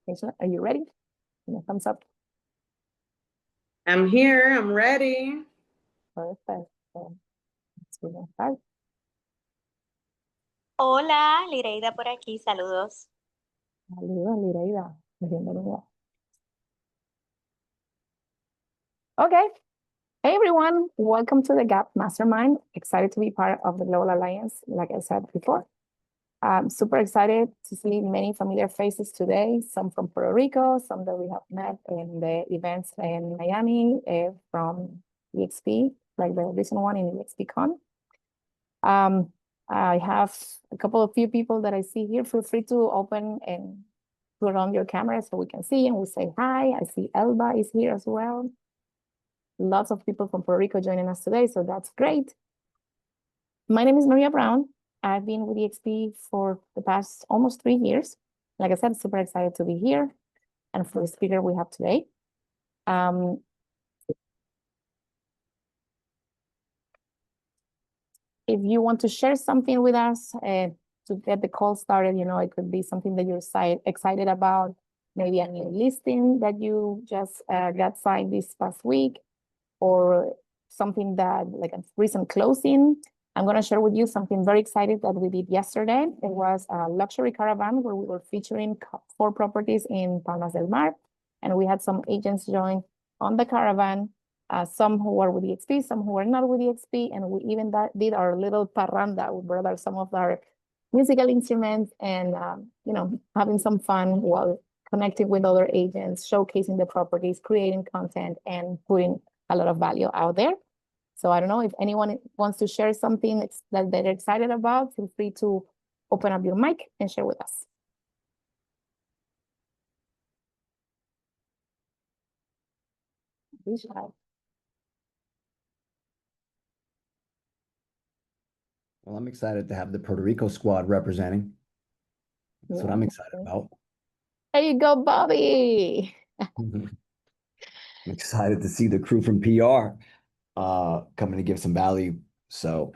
Keyshla, are you ready? Thumbs up. I'm here. I'm ready. Perfect. Let's start. Hola, Lireida por aquí, saludos. Saludos, Lireida. Bienvenida. Okay. Hey, everyone. Welcome to the GAP Mastermind. Excited to be part of the Global Alliance, like I said before. I'm super excited to see many familiar faces today, some from Puerto Rico, some that we have met in the events in Miami from EXP, like the recent one in EXPCon. I have a couple of few people that I see here. Feel free to open and put on your camera so we can see and we say hi. I see Elba is here as well. Lots of people from Puerto Rico joining us today, so that's great. My name is Maria Brown. I've been with EXP for the past almost 3 years. Like I said, super excited to be here and for the speaker we have today. If you want to share something with us to get the call started, it could be something that you're excited about, maybe a new listing that you just got signed this past week, or something that like a recent closing. I'm going to share with you something very exciting that we did yesterday. It was a luxury caravan where we were featuring 4 properties in Palmas del Mar, and we had some agents join on the caravan. Some who were with EXP, some who were not with EXP, and we even did our little parranda. We brought out some of our musical instruments and, having some fun while connecting with other agents, showcasing the properties, creating content, and putting a lot of value out there. So I don't know if anyone wants to share something that they're excited about, feel free to open up your mic and share with us. Well, I'm excited to have the Puerto Rico squad representing. That's what I'm excited about. There you go, Bobby. I'm excited to see the crew from PR coming to give some value. So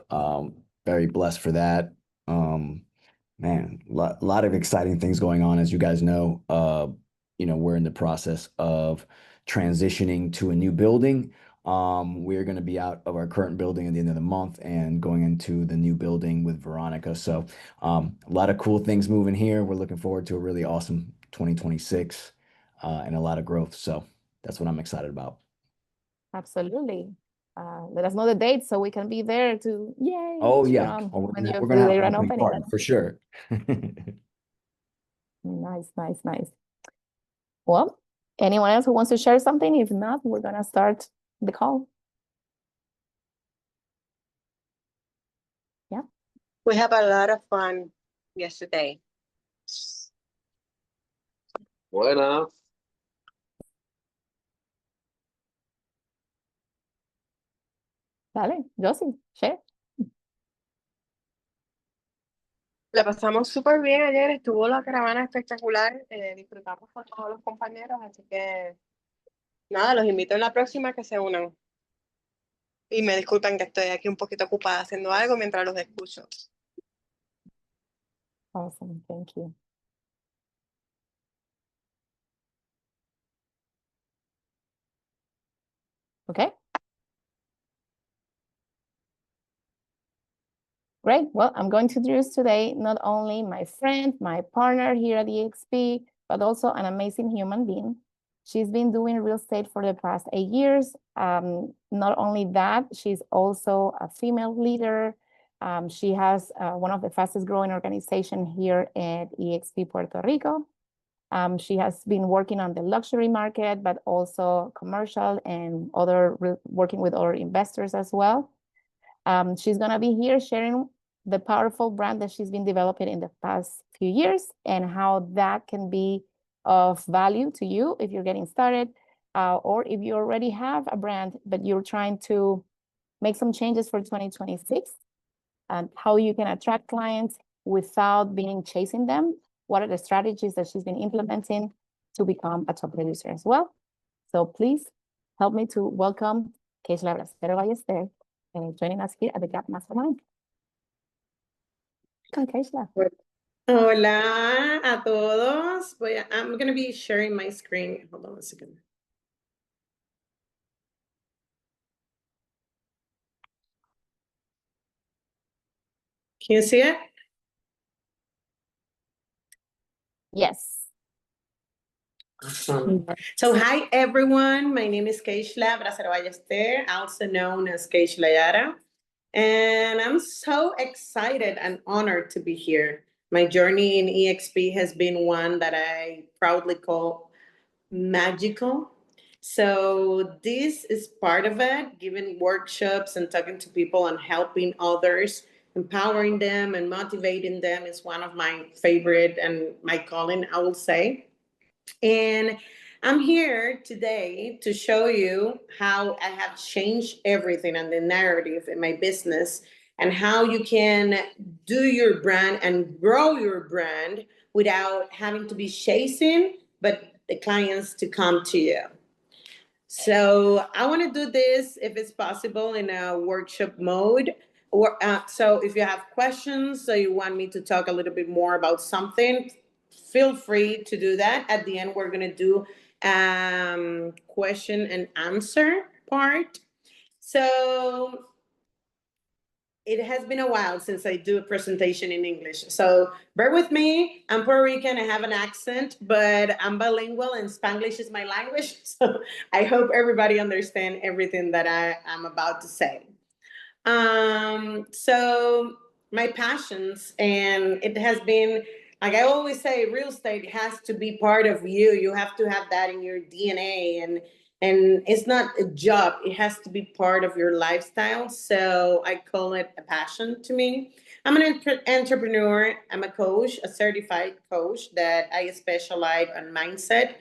very blessed for that. Man, a lot of exciting things going on. As you guys know, we're in the process of transitioning to a new building. We're going to be out of our current building at the end of the month and going into the new building with Veronica. So a lot of cool things moving here. We're looking forward to a really awesome 2026 and a lot of growth. So that's what I'm excited about. Absolutely. Let us know the date so we can be there to, yay. Oh, yeah. We're going to have an opening party for sure. Nice. Well, anyone else who wants to share something? If not, we're going to start the call. Yeah. We have a lot of fun yesterday. Buenas. Dale, Josie, share. La pasamos súper bien ayer, estuvo la caravana espectacular, disfrutamos con todos los compañeros, así que nada, los invito en la próxima que se unan. Y me disculpen que estoy aquí un poquito ocupada haciendo algo mientras los escucho. Awesome, thank you. Okay. Great. Well, I'm going to introduce today not only my friend, my partner here at EXP, but also an amazing human being. She's been doing real estate for the past 8 years. Not only that, she's also a female leader. She has one of the fastest growing organizations here at EXP Puerto Rico. She has been working on the luxury market, but also commercial and working with other investors as well. She's going to be here sharing the powerful brand that she's been developing in the past few years and how that can be of value to you if you're getting started, or if you already have a brand, but you're trying to make some changes for 2026, and how you can attract clients without being chasing them. What are the strategies that she's been implementing to become a top producer as well? So please help me to welcome Keyshla Ballester, joining us here at the GAP Mastermind. Keyshla. Hola a todos. I'm going to be sharing my screen. Hold on a second. Can you see it? Yes. Awesome. So hi everyone, my name is Keyshla Ballester, also known as Keyshla Yara. And I'm so excited and honored to be here. My journey in EXP has been one that I proudly call magical. So this is part of it, giving workshops and talking to people and helping others, empowering them and motivating them is one of my favorite and my calling, I will say. And I'm here today to show you how I have changed everything and the narrative in my business and how you can do your brand and grow your brand without having to be chasing, but the clients to come to you. So I want to do this if it's possible in a workshop mode. So if you have questions, so you want me to talk a little bit more about something, feel free to do that. At the end, we're going to do question and answer part. So it has been a while since I do a presentation in English. So bear with me. I'm Puerto Rican, I have an accent, but I'm bilingual and Spanglish is my language. So I hope everybody understands everything that I am about to say. So my passions, and it has been, like I always say, real estate has to be part of you. You have to have that in your DNA, and it's not a job. It has to be part of your lifestyle. So I call it a passion to me. I'm an entrepreneur. I'm a coach, a certified coach that I specialize on mindset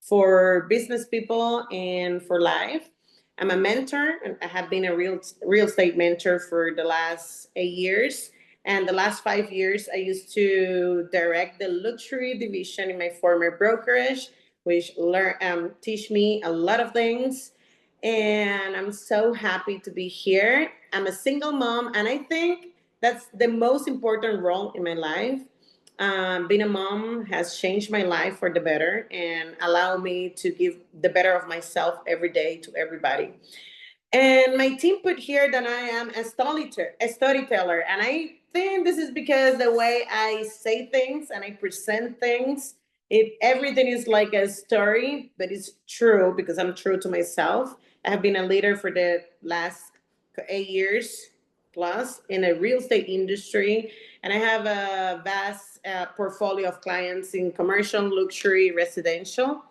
for business people and for life. I'm a mentor, and I have been a real estate mentor for the last 8 years. And the last 5 years, I used to direct the luxury division in my former brokerage, which teach me a lot of things. And I'm so happy to be here. I'm a single mom, and I think that's the most important role in my life. Being a mom has changed my life for the better and allow me to give the better of myself every day to everybody. And my team put here that I am a storyteller. And I think this is because the way I say things and I present things, everything is like a story, but it's true because I'm true to myself. I have been a leader for the last 8 years plus in a real estate industry, and I have a vast portfolio of clients in commercial, luxury, residential.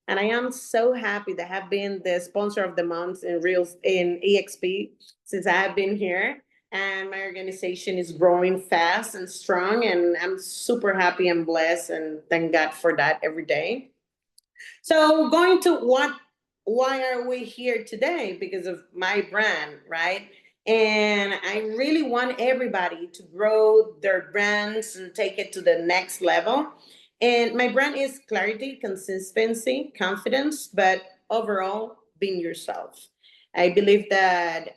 And I am so happy to have been the sponsor of the month in EXP since I have been here. And my organization is growing fast and strong, and I'm super happy and blessed, and thank God for that every day. So going to why are we here today? Because of my brand, right? And I really want everybody to grow their brands and take it to the next level. And my brand is clarity, consistency, confidence, but overall, being yourself. I believe that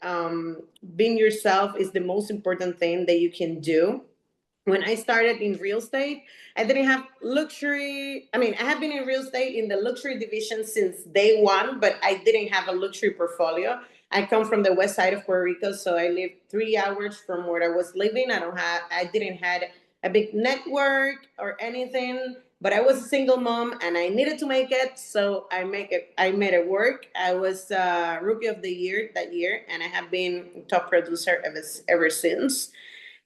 being yourself is the most important thing that you can do. When I started in real estate, I didn't have luxury. I mean, I have been in real estate in the luxury division since day one, but I didn't have a luxury portfolio. I come from the west side of Puerto Rico, so I live 3 hours from where I was living. I didn't had a big network or anything, but I was a single mom and I needed to make it, so I made it work. I was rookie of the year that year, and I have been top producer ever since.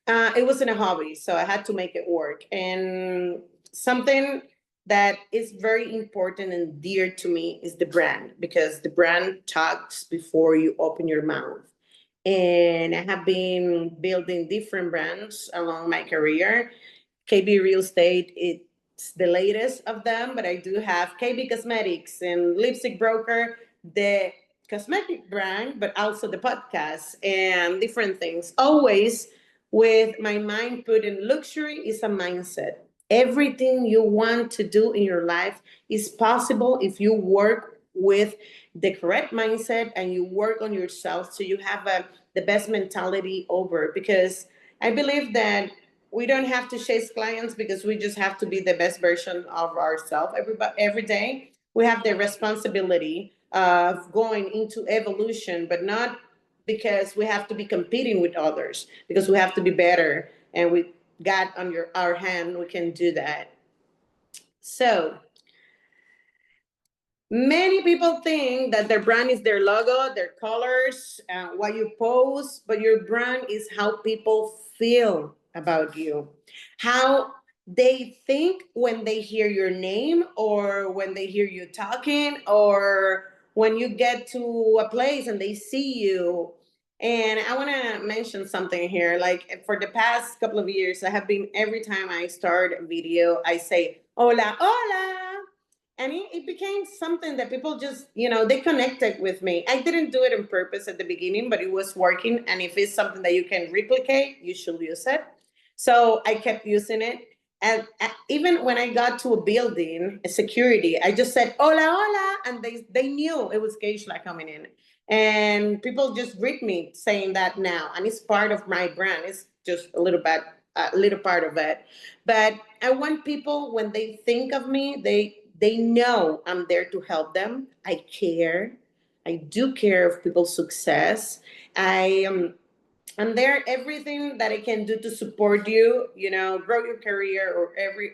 It wasn't a hobby, so I had to make it work. And something that is very important and dear to me is the brand, because the brand talks before you open your mouth. And I have been building different brands along my career. KB Real Estate, it's the latest of them, but I do have KB Cosmetics and Lipstick Broker, the cosmetic brand, but also the podcast and different things. Always with my mind put in luxury is a mindset. Everything you want to do in your life is possible if you work with the correct mindset and you work on yourself so you have the best mentality over. Because I believe that we don't have to chase clients because we just have to be the best version of ourselves every day. We have the responsibility of going into evolution, but not because we have to be competing with others, because we have to be better. And we got on our hand, we can do that. So many people think that their brand is their logo, their colors, what you post, but your brand is how people feel about you, how they think when they hear your name, or when they hear you talking, or when you get to a place and they see you. And I want to mention something here. Like, for the past couple of years, I have been, every time I start a video, I say, hola, hola. And it became something that people just, they connected with me. I didn't do it on purpose at the beginning, but it was working. And if it's something that you can replicate, you should use it. So I kept using it. And even when I got to a building, a security, I just said, hola, hola. And they knew it was Keyshla coming in. And people just greet me saying that now. And it's part of my brand. It's just a little part of it. But I want people, when they think of me, they know I'm there to help them. I care. I do care of people's success. I'm there, everything that I can do to support you, grow your career,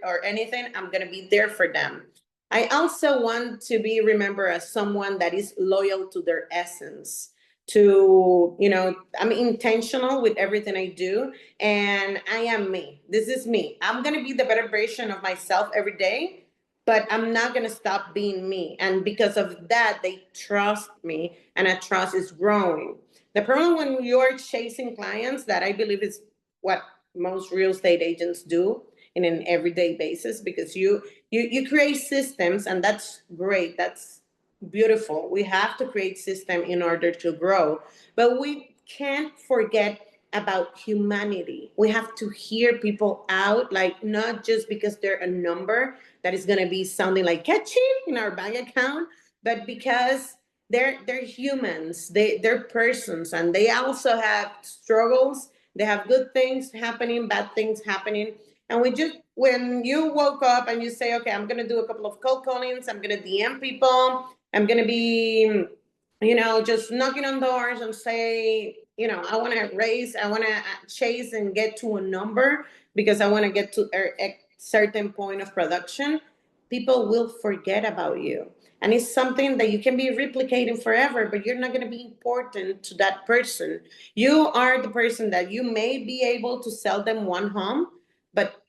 or anything, I'm gonna be there for them. I also want to be remembered as someone that is loyal to their essence. I'm intentional with everything I do, and I am me. This is me. I'm gonna be the better version of myself every day, but I'm not going to stop being me. And because of that, they trust me, and that trust is growing. The problem when you're chasing clients, that I believe is what most real estate agents do in an everyday basis, because you create systems, and that's great. That's beautiful. We have to create system in order to grow, but we can't forget about humanity. We have to hear people out, like, not just because they're a number that is going to be sounding like catchy in our bank account, but because they're humans, they're persons, and they also have struggles. They have good things happening, bad things happening. And when you woke up and you say, okay, I'm going to do a couple of cold callings, I'm going to DM people, I'm going to be, just knocking on doors and say, I want to chase and get to a number, because I want to get to a certain point of production, people will forget about you. And it's something that you can be replicating forever, but you're not going to be important to that person. You are the person that you may be able to sell them one home, but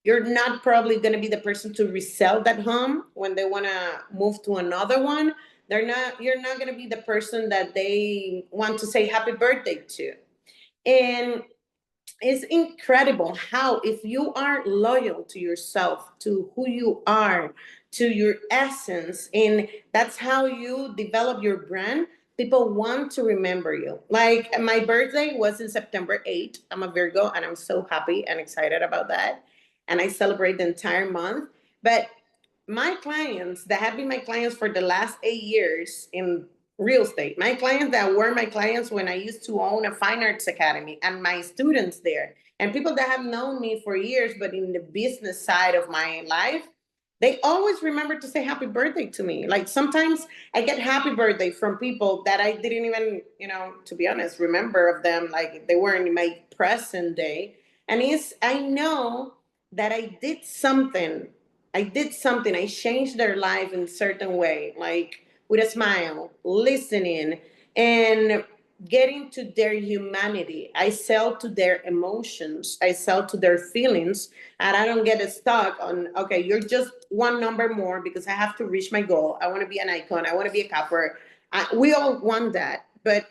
you're not probably going to be the person to resell that home when they want to move to another one. You're not going to be the person that they want to say happy birthday to. And it's incredible how, if you are loyal to yourself, to who you are, to your essence, and that's how you develop your brand, people want to remember you. Like, my birthday was in September 8th. I'm a Virgo, and I'm so happy and excited about that. And I celebrate the entire month. But my clients that have been my clients for the last 8 years in real estate, my clients that were my clients when I used to own a fine arts academy, and my students there, and people that have known me for years, but in the business side of my life, they always remember to say happy birthday to me. Like, sometimes I get happy birthday from people that I didn't even, to be honest, remember of them. Like, they weren't in my present day. And I know that I did something. I changed their life in a certain way, like with a smile, listening, and getting to their humanity. I sell to their emotions, I sell to their feelings, and I don't get stuck on, okay, you're just one number more because I have to reach my goal. I want to be an icon, I want to be a capper. We all want that, but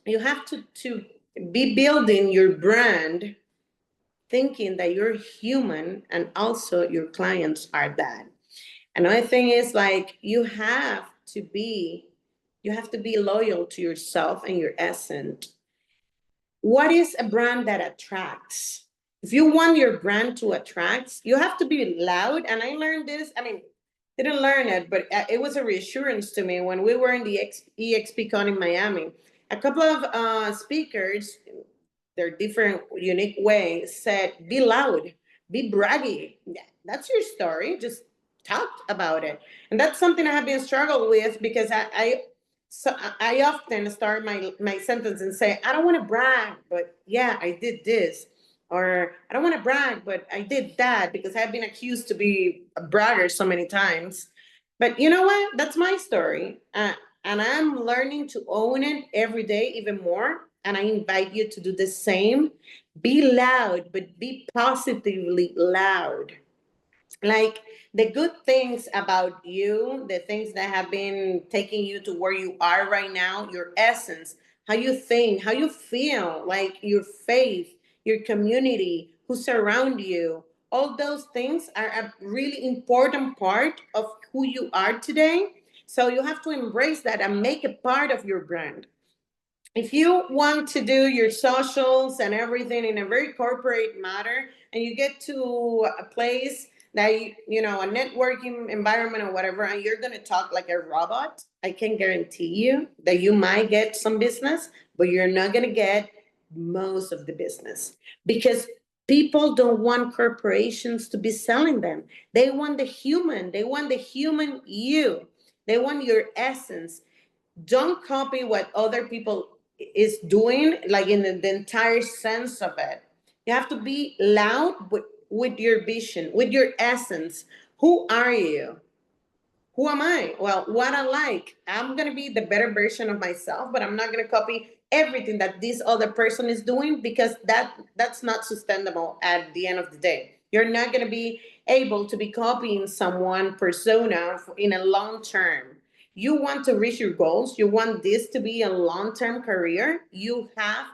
you have to be building your brand thinking that you're human, and also your clients are that. Another thing is, like, you have to be loyal to yourself and your essence. What is a brand that attracts? If you want your brand to attract, you have to be loud. And I learned this, didn't learn it, but it was a reassurance to me when we were in the EXPCon in Miami. A couple of speakers their different unique way, said, be loud, be braggy. That's your story. Just talk about it. And that's something I have been struggling with, because I often start my sentence and say, I don't want to brag, but yeah, I did this. Or I don't want to brag, but I did that, because I've been accused to be a bragger so many times. But you know what? That's my story. And I'm learning to own it every day even more. And I invite you to do the same. Be loud, but be positively loud. Like the good things about you, the things that have been taking you to where you are right now, your essence, how you think, how you feel, like your faith, your community, who surround you, all those things are a really important part of who you are today. So you have to embrace that and make it part of your brand. If you want to do your socials and everything in a very corporate matter, and you get to a place that you know, a networking environment or whatever, and you're going to talk like a robot, I can guarantee you that you might get some business, but you're not going to get most of the business, because people don't want corporations to be selling them. They want the human, you, they want your essence. Don't copy what other people is doing, like in the entire sense of it. You have to be loud with your vision, with your essence. Who are you? Who am I? Well, what I like, I'm going to be the better version of myself, but I'm not going to copy everything that this other person is doing, because that's not sustainable at the end of the day. You're not going to be able to be copying someone persona in a long term. You want to reach your goals, you want this to be a long-term career, you have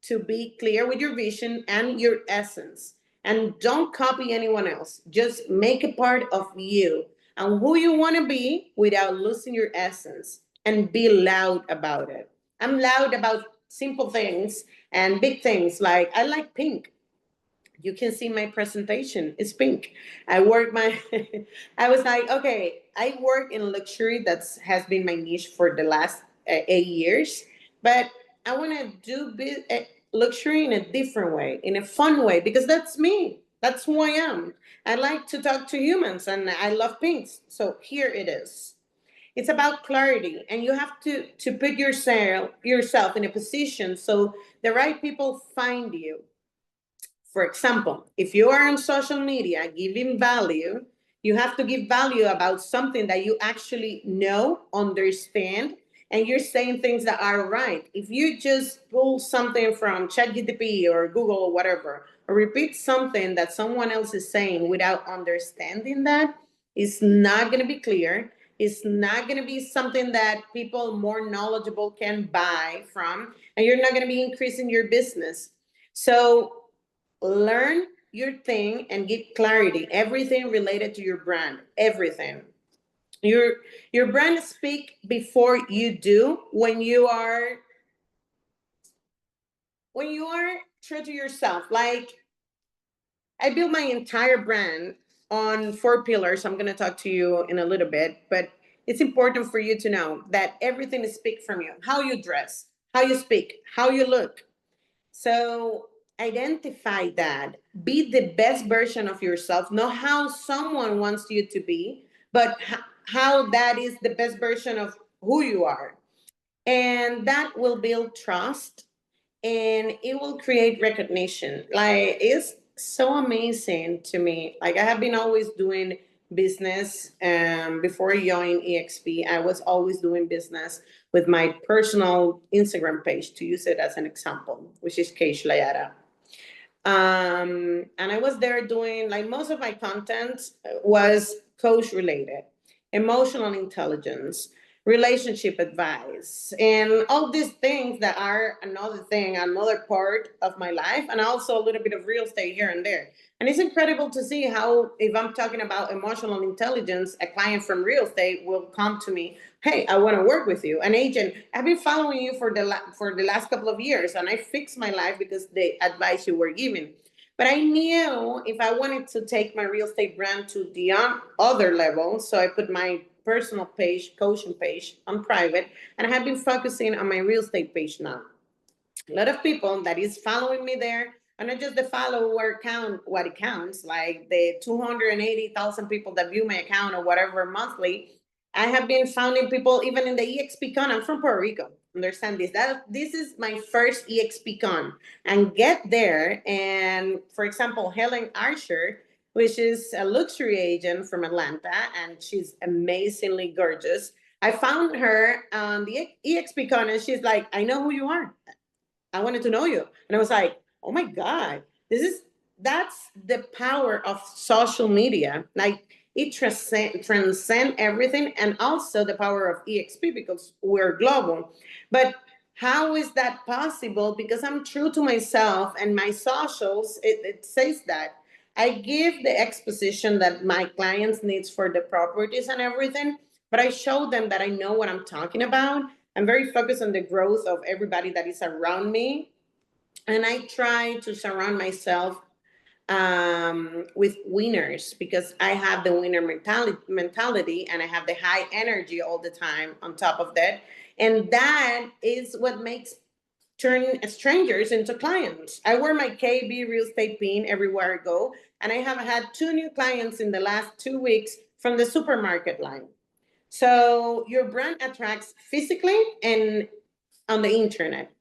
to be clear with your vision and your essence. And don't copy anyone else. Just make it part of you and who you want to be without losing your essence, and be loud about it. I'm loud about simple things and big things, like I like pink. You can see my presentation, it's pink. I work my I was like, okay, I work in luxury. That's has been my niche for the last 8 years, but I want to do luxury in a different way, in a fun way, because that's me, that's who I am. I like to talk to humans, and I love pinks, so here it is. It's about clarity, and you have to put yourself in a position so the right people find you. For example, if you are on social media giving value, you have to give value about something that you actually know, understand, and you're saying things that are right. If you just pull something from ChatGPT or Google or whatever, or repeat something that someone else is saying without understanding that, it's not going to be clear. It's not going to be something that people more knowledgeable can buy from, and you're not going to be increasing your business. So learn your thing and get clarity, everything related to your brand, everything. Your brand speak before you do. When you are true to yourself, like I built my entire brand on 4 pillars. I'm going to talk to you in a little bit, but it's important for you to know that everything is speak from you: how you dress, how you speak, how you look. So identify that. Be the best version of yourself, not how someone wants you to be, but how that is the best version of who you are. And that will build trust, and it will create recognition. Like, it's so amazing to me. Like, I have been always doing business. Before I joined EXP, I was always doing business with my personal Instagram page, to use it as an example, which is Keyshla. And I was there doing, like, most of my content was coach related, emotional intelligence, relationship advice, and all these things that are another part of my life, and also a little bit of real estate here and there. And it's incredible to see how, if I'm talking about emotional intelligence, a client from real estate will come to me, hey, I want to work with you. An agent, I've been following you for the last couple of years, and I fixed my life because the advice you were giving. But I knew if I wanted to take my real estate brand to the other level, so I put my personal page, coaching page, on private, and I have been focusing on my real estate page now. a lot of people that is following me there, and not just the follower count, what it counts, like the 280,000 people that view my account or whatever monthly. I have been founding people even in the EXP Con. I'm from Puerto Rico. Understand this? That this is my first EXP Con, and get there. And for example, Helen Archer, which is a luxury agent from Atlanta, and she's amazingly gorgeous. I found her on the EXP Con, and she's like, "I know who you are. I wanted to know you." And I was like, "Oh my God, that's the power of social media. Like it transcend everything, and also the power of EXP because we're global. But how is that possible? Because I'm true to myself, and my socials, it says that. I give the exposition that my clients needs for the properties and everything, but I show them that I know what I'm talking about. I'm very focused on the growth of everybody that is around me. And I try to surround myself with winners because I have the winner mentality and I have the high energy all the time on top of that. And that is what makes turn strangers into clients. I wear my KB real estate pin everywhere I go. And I have had 2 new clients in the last 2 weeks from the supermarket line. So your brand attracts physically and on the internet.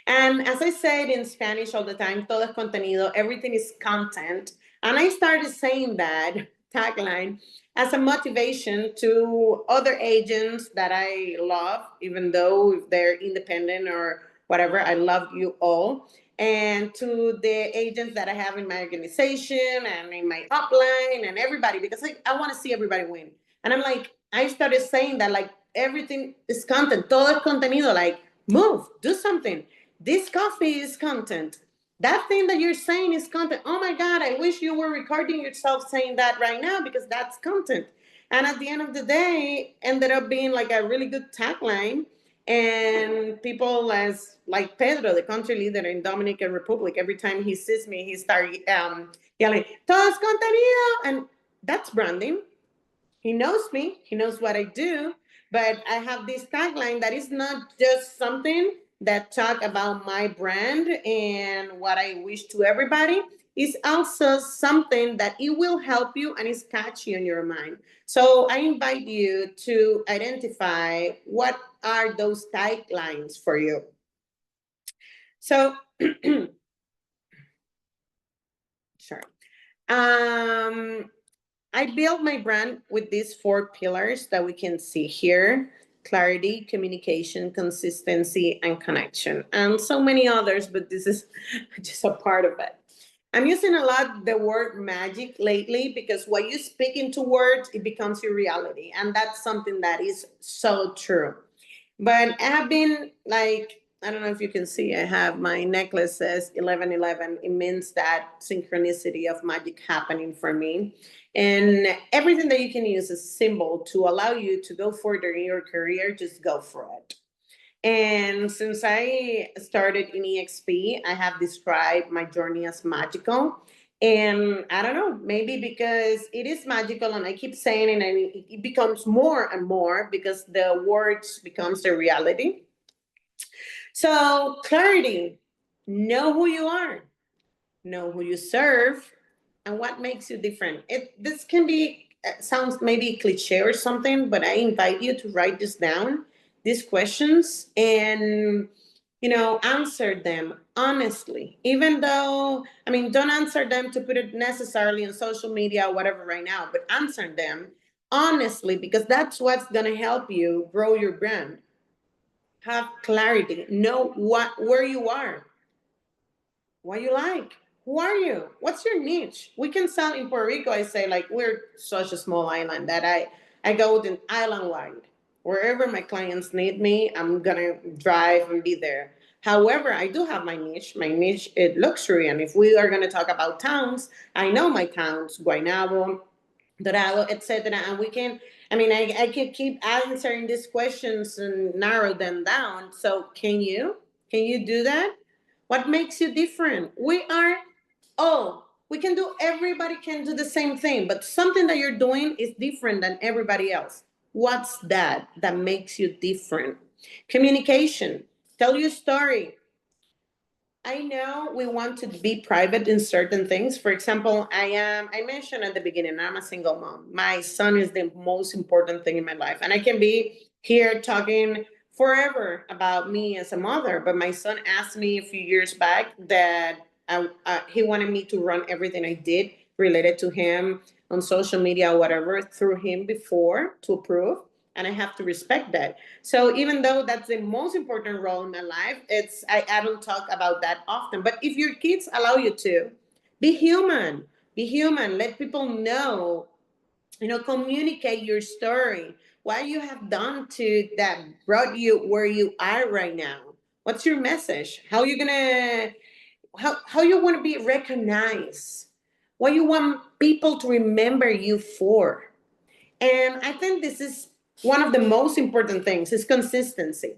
And as I said in Spanish all the time, todo es contenido, everything is content. And I started saying that tagline as a motivation to other agents that I love, even though they're independent or whatever, I love you all. And to the agents that I have in my organization and in my upline and everybody, because I want to see everybody win. And I'm like, I started saying that like everything is content, todo es contenido, like move, do something. This coffee is content. That thing that you're saying is content. Oh my God, I wish you were recording yourself saying that right now because that's content. And at the end of the day, ended up being like a really good tagline. And people as like Pedro, the country leader in Dominican Republic, every time he sees me, he starts yelling, "Todo es contenido!" And that's branding. He knows me, he knows what I do, but I have this tagline that is not just something that talk about my brand and what I wish to everybody. It's also something that it will help you and is catchy on your mind. So I invite you to identify what are those taglines for you. So, sure. I built my brand with these 4 pillars that we can see here: clarity, communication, consistency, and connection. And so many others, but this is just a part of it. I'm using a lot the word magic lately because what you speak into words, it becomes your reality. And that's something that is so true. But I have been like, I don't know if you can see, I have my necklace says 1111. It means that synchronicity of magic happening for me. And everything that you can use as a symbol to allow you to go further in your career, just go for it. And since I started in EXP, I have described my journey as magical. And I don't know, maybe because it is magical and I keep saying it and it becomes more and more because the words becomes the reality. So clarity, know who you are, know who you serve, and what makes you different. This can be, sounds maybe cliche or something, but I invite you to write this down, these questions, and answer them honestly. Even though, I mean, don't answer them to put it necessarily on social media or whatever right now, but answer them honestly because that's what's gonna help you grow your brand. Have clarity, know where you are, what you like, who are you, what's your niche. We can sell in Puerto Rico. I say like we're such a small island that I go with an island wide. Wherever my clients need me, I'm gonna drive and be there. However, I do have my niche. My niche is luxury, and if we are gonna talk about towns, I know my towns: Guaynabo, Dorado, etc. And we can, I mean, I can keep answering these questions and narrow them down. So can you? Can you do that? What makes you different? We are all, we can do, everybody can do the same thing, but something that you're doing is different than everybody else. What's that makes you different? Communication. Tell your story. I know we want to be private in certain things. For example, I mentioned at the beginning, I'm a single mom. My son is the most important thing in my life. And I can be here talking forever about me as a mother, but my son asked me a few years back that he wanted me to run everything I did related to him on social media or whatever through him before to approve. And I have to respect that. So even though that's the most important role in my life, I don't talk about that often. But if your kids allow you to, be human. Be human. Let people know, communicate your story. What you have done to that brought you where you are right now. What's your message? How you want to be recognized? What you want people to remember you for? And I think this is one of the most important things is consistency.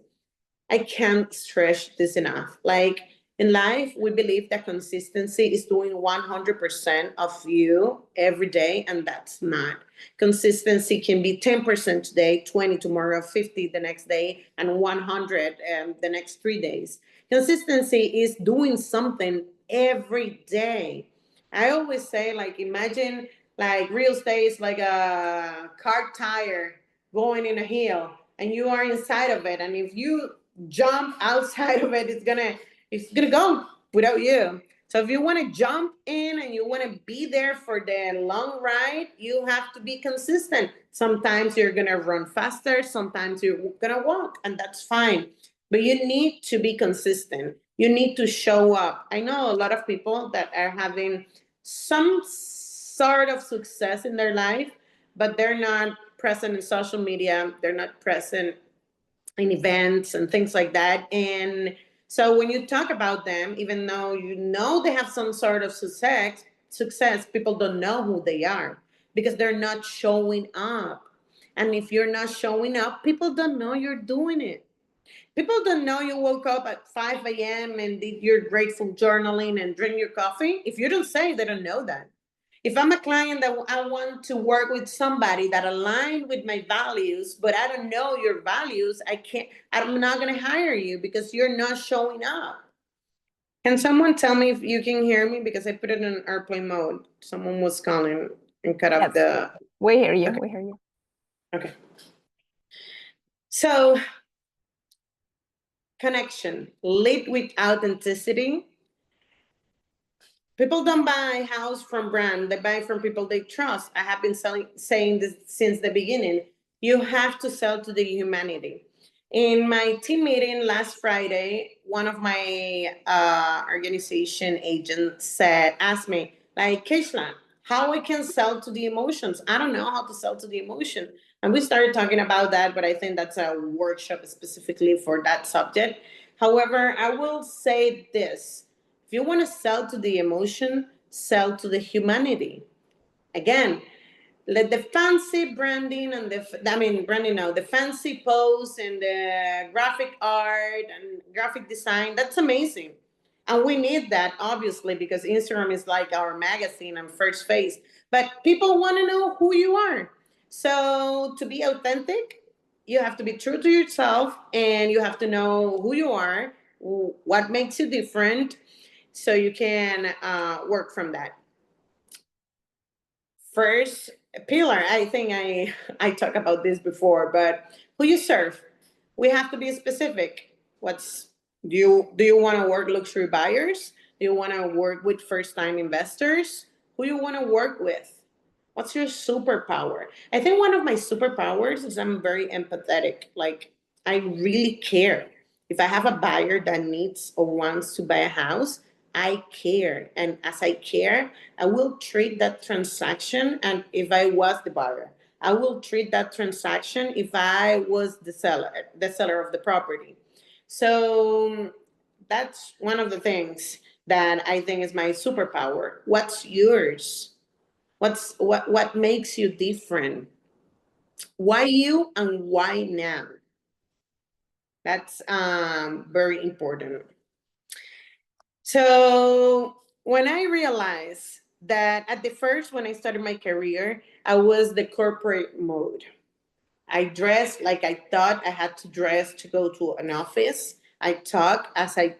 I can't stress this enough. Like in life, we believe that consistency is doing 100% of you every day, and that's not. Consistency can be 10% today, 20 tomorrow, 50 the next day, and 100 the next 3 days. Consistency is doing something every day. I always say, like, imagine like real estate is like a car tire going in a hill, and you are inside of it. And if you jump outside of it, it's gonna go without you. So if you want to jump in and you want to be there for the long ride, you have to be consistent. Sometimes you're gonna run faster, sometimes you're gonna walk, and that's fine. But you need to be consistent. You need to show up. I know a lot of people that are having some sort of success in their life, but they're not present in social media. They're not present in events and things like that. And so when you talk about them, even though you know they have some sort of success, people don't know who they are because they're not showing up. And if you're not showing up, people don't know you're doing it. People don't know you woke up at 5 a.m. and did your grateful journaling and drink your coffee. If you don't say, they don't know that. If I'm a client that I want to work with somebody that aligned with my values, but I don't know your values, I'm not going to hire you because you're not showing up. Can someone tell me if you can hear me? Because I put it in airplane mode. Someone was calling and cut off the. We hear you. Okay. We hear you. Okay. So, connection, lead with authenticity. People don't buy house from brand, they buy from people they trust. I have been saying this since the beginning. You have to sell to the humanity. In my team meeting last Friday, one of my organization agents asked me, like, Keyshla, how I can sell to the emotions? I don't know how to sell to the emotion. And we started talking about that, but I think that's a workshop specifically for that subject. However, I will say this. If you want to sell to the emotion, sell to the humanity. Again, let the fancy branding and the fancy posts and the graphic art and graphic design, that's amazing. And we need that, obviously, because Instagram is like our magazine and first face. But people want to know who you are. So to be authentic, you have to be true to yourself and you have to know who you are, what makes you different, so you can work from that. First pillar, I think I talked about this before, but who you serve, we have to be specific. Do you want to work luxury buyers? Do you want to work with first time investors? Who you want to work with? What's your superpower? I think one of my superpowers is I'm very empathetic. Like, I really care. If I have a buyer that needs or wants to buy a house, I care. And as I care, I will treat that transaction. And if I was the buyer, I will treat that transaction if I was the seller of the property. So that's one of the things that I think is my superpower. What's yours? What makes you different? Why you and why now? That's very important. So when I realized that at the first, when I started my career, I was the corporate mode. I dressed like I thought I had to dress to go to an office. I talk as I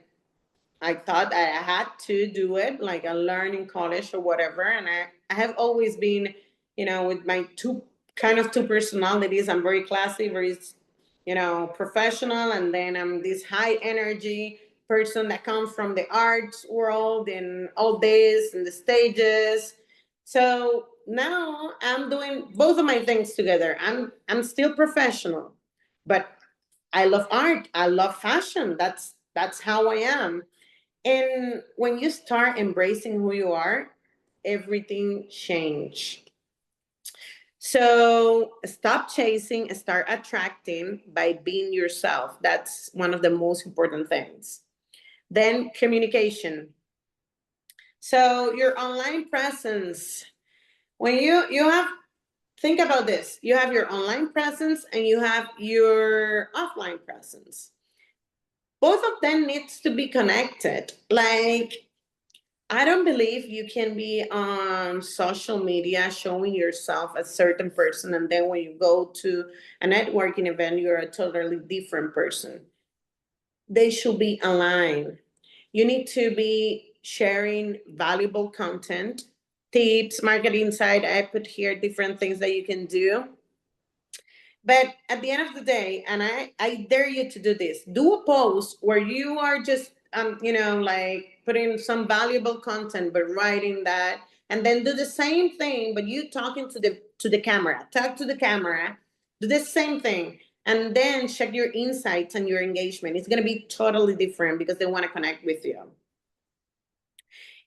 I thought I had to do it, like I learned in college or whatever. And I have always been, with my two personalities. I'm very classy, very, professional. And then I'm this high energy person that comes from the arts world and all this and the stages. So now I'm doing both of my things together. I'm still professional, but I love art. I love fashion. That's how I am. And when you start embracing who you are, everything change. So stop chasing and start attracting by being yourself. That's one of the most important things. Then communication. So your online presence. When you have, think about this. You have your online presence and you have your offline presence. Both of them needs to be connected. Like, I don't believe you can be on social media showing yourself a certain person, and then when you go to a networking event, you're a totally different person. They should be aligned. You need to be sharing valuable content, tips, marketing side. I put here different things that you can do. But at the end of the day, and I dare you to do this, do a post where you are just, like putting some valuable content, but writing that, and then do the same thing, but you talking to the camera, talk to the camera, do the same thing, and then check your insights and your engagement. It's going to be totally different because they want to connect with you.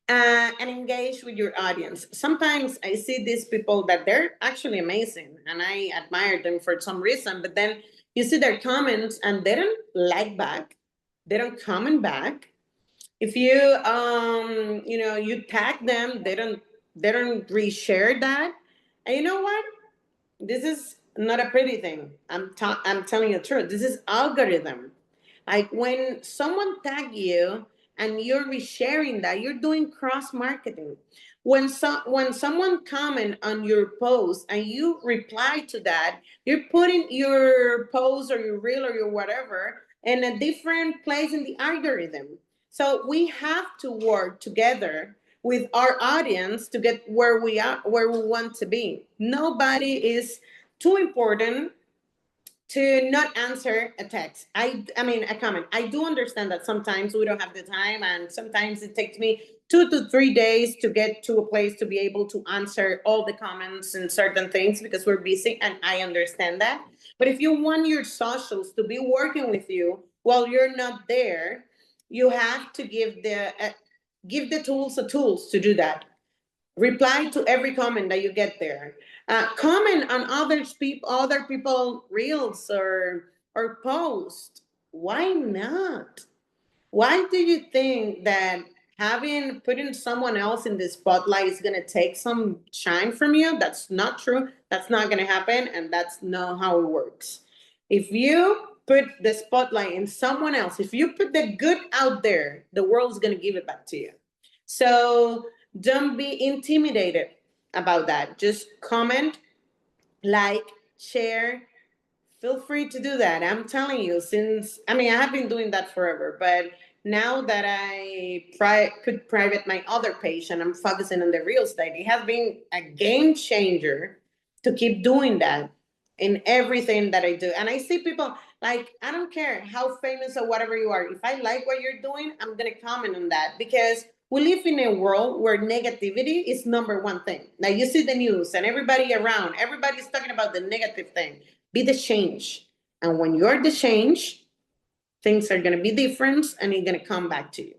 And engage with your audience. Sometimes I see these people that they're actually amazing and I admire them for some reason, but then you see their comments and they don't like back, they don't comment back. If you you tag them, they don't reshare that. And you know what? This is not a pretty thing. I'm telling you the truth. This is algorithm. Like when someone tag you and you're resharing that, you're doing cross marketing. When someone comment on your post and you reply to that, you're putting your post or your reel or your whatever in a different place in the algorithm. So we have to work together with our audience to get where we are, where we want to be. Nobody is too important to not answer a text. I mean a comment. I do understand that sometimes we don't have the time, and sometimes it takes me 2 to 3 days to get to a place to be able to answer all the comments and certain things because we're busy, and I understand that. But if you want your socials to be working with you while you're not there, you have to give the tools the tools to do that. Reply to every comment that you get there. Comment on other people reels or post. Why not? Why do you think that putting someone else in the spotlight is going to take some shine from you? That's not true. That's not going to happen, and that's not how it works. If you put the spotlight in someone else, if you put the good out there, the world's going to give it back to you. So don't be intimidated about that. Just comment, like, share. Feel free to do that. I'm telling you, I have been doing that forever, but now that I put private my other page and I'm focusing on the real estate, it has been a game changer to keep doing that in everything that I do. And I see people like, I don't care how famous or whatever you are. If I like what you're doing, I'm going to comment on that because we live in a world where negativity is number one thing. Now you see the news and everybody's talking about the negative thing. Be the change. And when you're the change, things are going to be different and it's going to come back to you.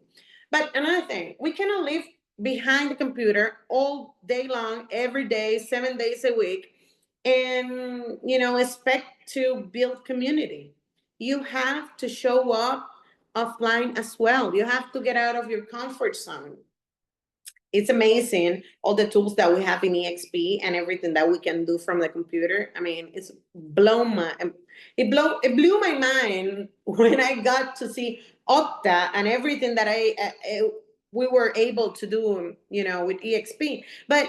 But another thing, we cannot live behind the computer all day long, every day, 7 days a week, and expect to build community. You have to show up offline as well. You have to get out of your comfort zone. It's amazing all the tools that we have in EXP and everything that we can do from the computer. I mean, it blew my mind when I got to see Okta and everything that we were able to do, with EXP. But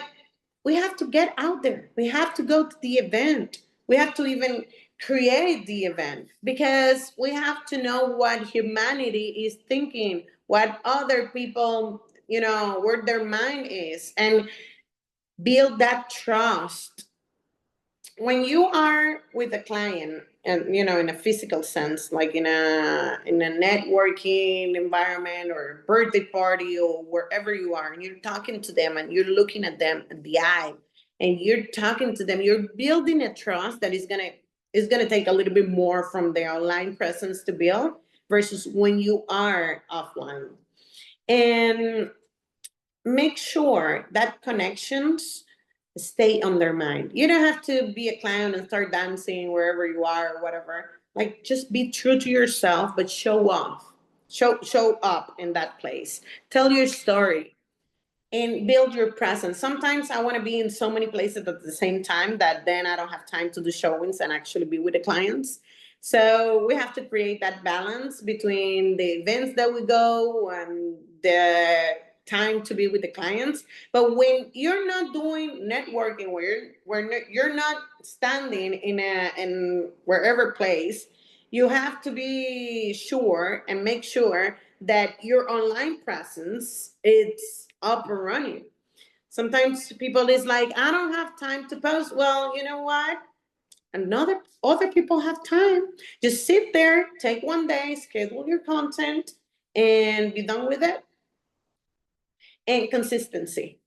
we have to get out there. We have to go to the event. We have to even create the event because we have to know what humanity is thinking what other people, you know, where their mind is, and build that trust. When you are with a client, and you know, in a physical sense, like in a networking environment or a birthday party or wherever you are, and you're talking to them and you're looking at them in the eye and you're talking to them, you're building a trust that is gonna take a little bit more from their online presence to build versus when you are offline. And make sure that connections stay on their mind. You don't have to be a clown and start dancing wherever you are or whatever. Like, just be true to yourself, but show off. Show up in that place. Tell your story and build your presence. Sometimes I want to be in so many places at the same time that then I don't have time to do showings and actually be with the clients. So we have to create that balance between the events that we go and the time to be with the clients. But when you're not doing networking, you're not standing in wherever place, you have to be sure and make sure that your online presence it's up and running. Sometimes people is like, I don't have time to post. Well, you know what? Another other people have time. Just sit there, take one day, schedule your content, and be done with it. And consistency.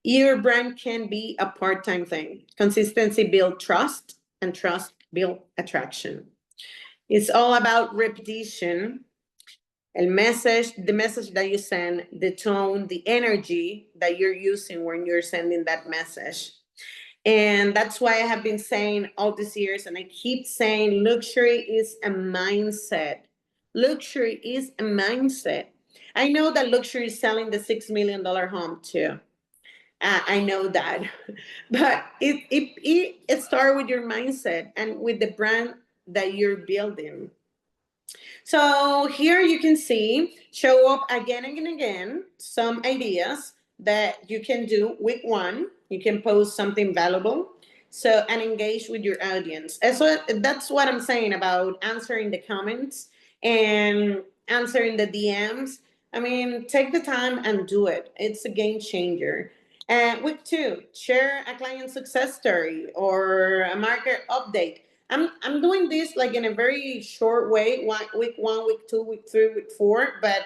Your brand can be a part-time thing. Consistency build trust, and trust build attraction. It's all about repetition. The message that you send, the tone, the energy that you're using when you're sending that message. And that's why I have been saying all these years, and I keep saying luxury is a mindset. Luxury is a mindset. I know that luxury is selling the $6 million home too. I know that, but it starts with your mindset and with the brand that you're building. So here you can see, show up again and again, some ideas that you can do. Week one, you can post something valuable. So, and engage with your audience. And so that's what I'm saying about answering the comments and answering the DMs. I mean, take the time and do it. It's a game changer. And week two, share a client success story or a market update. I'm doing this like in a very short way, week one, week two, week three, week four, but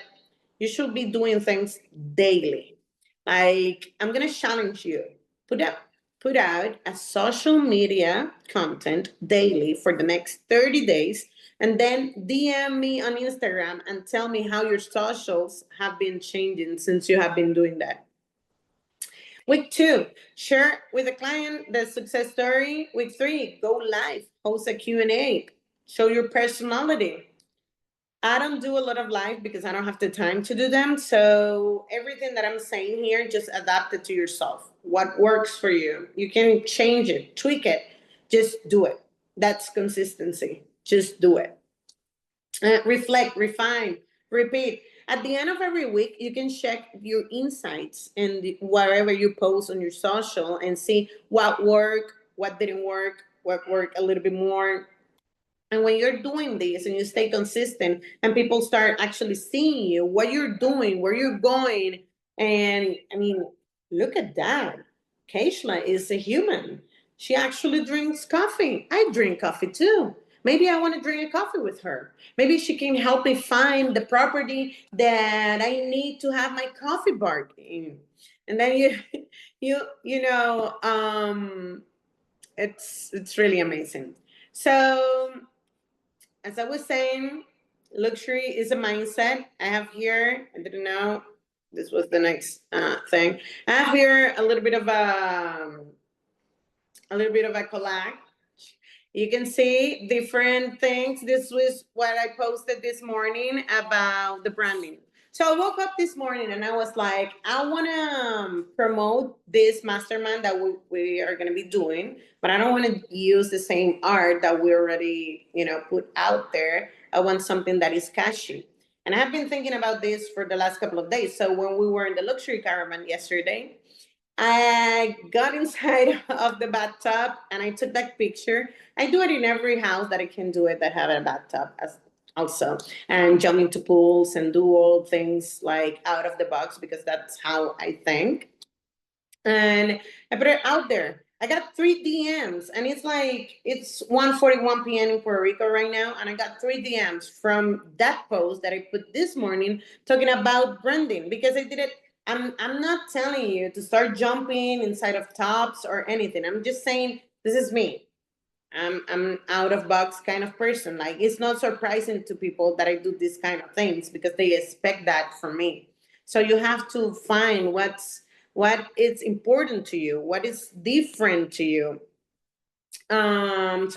you should be doing things daily. Like, I'm gonna challenge you. Put out put out a social media content daily for the next 30 days, and then DM me on Instagram and tell me how your socials have been changing since you have been doing that. Week two, share with a client the success story. Week three, go live, host a Q&A, show your personality. I don't do a lot of live because I don't have the time to do them. So everything that I'm saying here, just adapt it to yourself. What works for you? You can change it, tweak it, just do it. That's consistency. Just do it. Reflect, refine, repeat. At the end of every week, you can check your insights and wherever you post on your social and see what worked, what didn't work, what worked a little bit more. And when you're doing this and you stay consistent and people start actually seeing you, what you're doing, where you're going, and I mean, look at that. Keyshla is a human. She actually drinks coffee. I drink coffee too. Maybe I want to drink a coffee with her. Maybe she can help me find the property that I need to have my coffee bar in. And then it's really amazing. So as I was saying, luxury is a mindset. I have here, I didn't know this was the next thing. I have here a little bit of a collage. You can see different things. This was what I posted this morning about the branding. So I woke up this morning and I was like, I want to promote this mastermind that we are going to be doing, but I don't want to use the same art that we already, put out there. I want something that is catchy. And I have been thinking about this for the last couple of days. So when we were in the luxury caravan yesterday, I got inside of the bathtub and I took that picture. I do it in every house that I can do it that have a bathtub. also, and jump into pools and do all things like out of the box, because that's how I think. And I put it out there. I got 3 DMs, and it's like it's 1:41 p.m. in Puerto Rico right now, and I got 3 DMs from that post that I put this morning talking about branding, because I did it. I'm not telling you to start jumping inside of tops or anything. I'm just saying this is me. I'm out of box kind of person. Like, it's not surprising to people that I do these kind of things, because they expect that from me. So you have to find what is important to you, what is different to you. So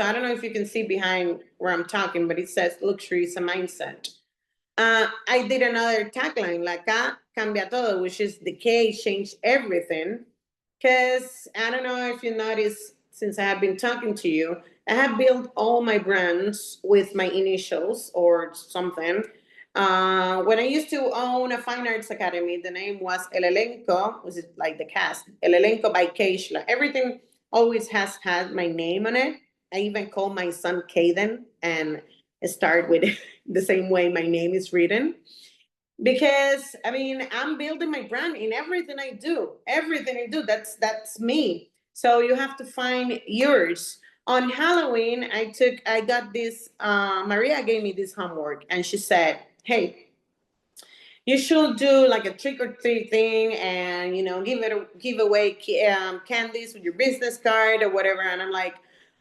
I don't know if you can see behind where I'm talking, but it says luxury is a mindset. I did another tagline, La K cambia todo, which is the K changed everything. Because I don't know if you noticed, since I have been talking to you, I have built all my brands with my initials or something. When I used to own a fine arts academy, the name was El Elenco, which is like the cast, El Elenco by Keyshla. Everything always has had my name on it. I even call my son Caden and start with the same way my name is written. Because I mean, I'm building my brand in everything I do. Everything I do, that's me. So you have to find yours. On Halloween, I got this. Maria gave me this homework, and she said, "Hey, you should do like a trick or treat thing, and give away candies with your business card or whatever." And I'm like,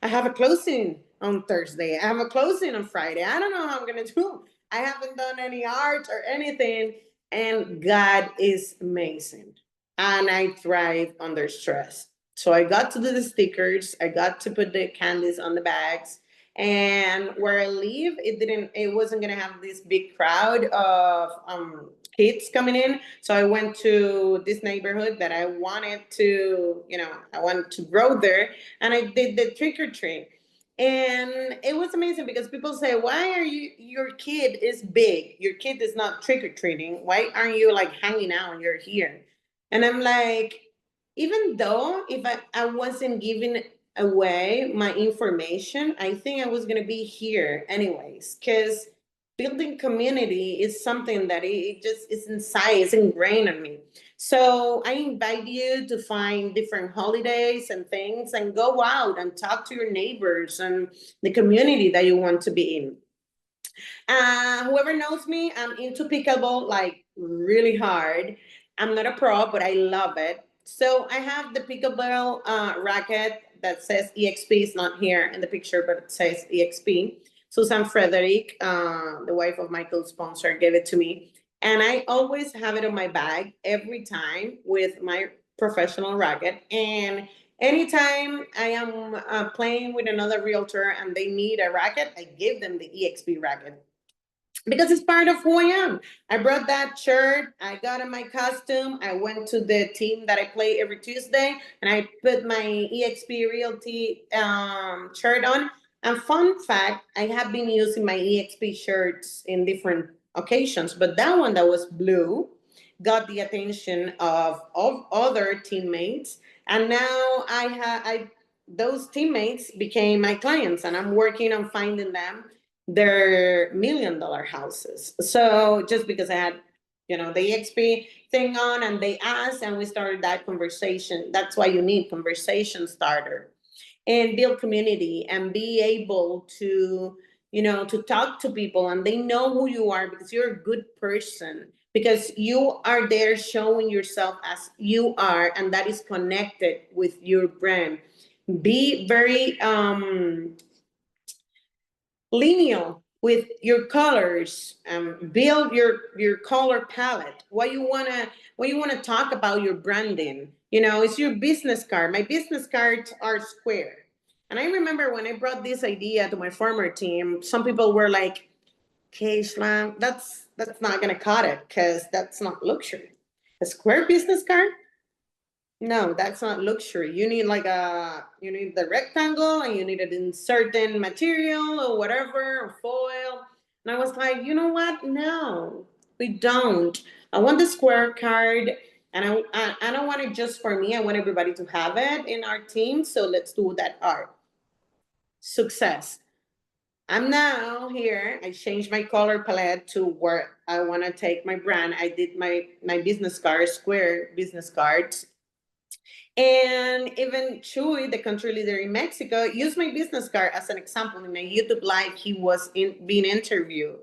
I have a closing on Thursday. I have a closing on Friday. I don't know how I'm gonna do. I haven't done any art or anything, and God is amazing. And I thrive under stress. So I got to do the stickers. I got to put the candies on the bags. And where I live, it wasn't gonna have this big crowd of kids coming in. So I went to this neighborhood that I wanted to, I wanted to grow there, and I did the trick or treat. And it was amazing, because people say, why are your kid is big, your kid is not trick or treating, why aren't you like hanging out and you're here? And I'm like, even though if I wasn't giving away my information, I think I was going to be here anyways, because building community is something that it just is inside, it's ingrained in me. So I invite you to find different holidays and things, and go out and talk to your neighbors and the community that you want to be in. Whoever knows me, I'm into pickleball like really hard. I'm not a pro, but I love it. So I have the pickleball racket that says EXP. It's not here in the picture, but it says EXP. Susan Frederick, the wife of Michael's sponsor, gave it to me. And I always have it on my bag every time with my professional racket. And anytime I am playing with another realtor and they need a racket, I give them the EXP racket, because it's part of who I am. I brought that shirt, I got in my costume, I went to the team that I play every Tuesday, and I put my EXP Realty shirt on. And fun fact, I have been using my EXP shirts in different occasions, but that one that was blue got the attention of other teammates. And now those teammates became my clients, and I'm working on finding them their $1 million houses. So just because I had, the EXP thing on, and they asked, and we started that conversation. That's why you need conversation starter and build community and be able to, to talk to people, and they know who you are because you're a good person, because you are there showing yourself as you are, and that is connected with your brand. Be very lineal with your colors. Build your color palette. What you wanna talk about your branding. It's your business card. My business cards are square. And I remember when I brought this idea to my former team, some people were like, Keyshla, that's not gonna cut it, because that's not luxury. A square business card? No, that's not luxury. You need the rectangle, and you need it in certain material or whatever, or foil. And I was like, you know what? No, we don't. I want the square card, and I don't want it just for me. I want everybody to have it in our team. So let's do that art. Success. I'm now here. I changed my color palette to where I want to take my brand. I did my business cards, square business cards. And even Chuy, the country leader in Mexico, used my business card as an example in a YouTube live. He was being interviewed.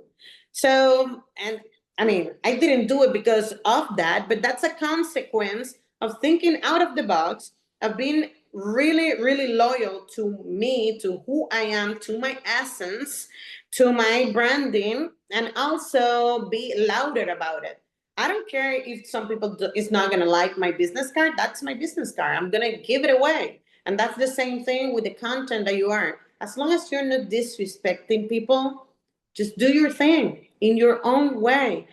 So, and I mean, I didn't do it because of that, but that's a consequence of thinking out of the box, of being really, really loyal to me, to who I am, to my essence, to my branding, and also be louder about it. I don't care if some people is not gonna like my business card. That's my business card. I'm gonna give it away, and that's the same thing with the content that you are. As long as you're not disrespecting people, just do your thing in your own way.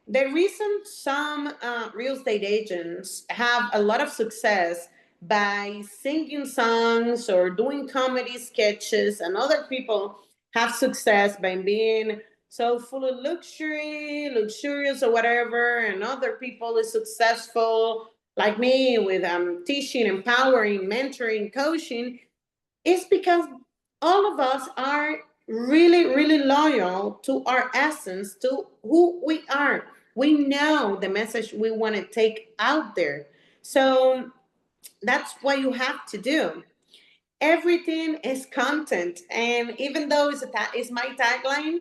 The reason some real estate agents have a lot of success by singing songs or doing comedy sketches, and other people have success by being so full of luxury, luxurious or whatever, and other people is successful like me with teaching, empowering, mentoring, coaching, is because all of us are really, really loyal to our essence, to who we are. We know the message we want to take out there. So that's what you have to do. Everything is content. And even though it's my tagline,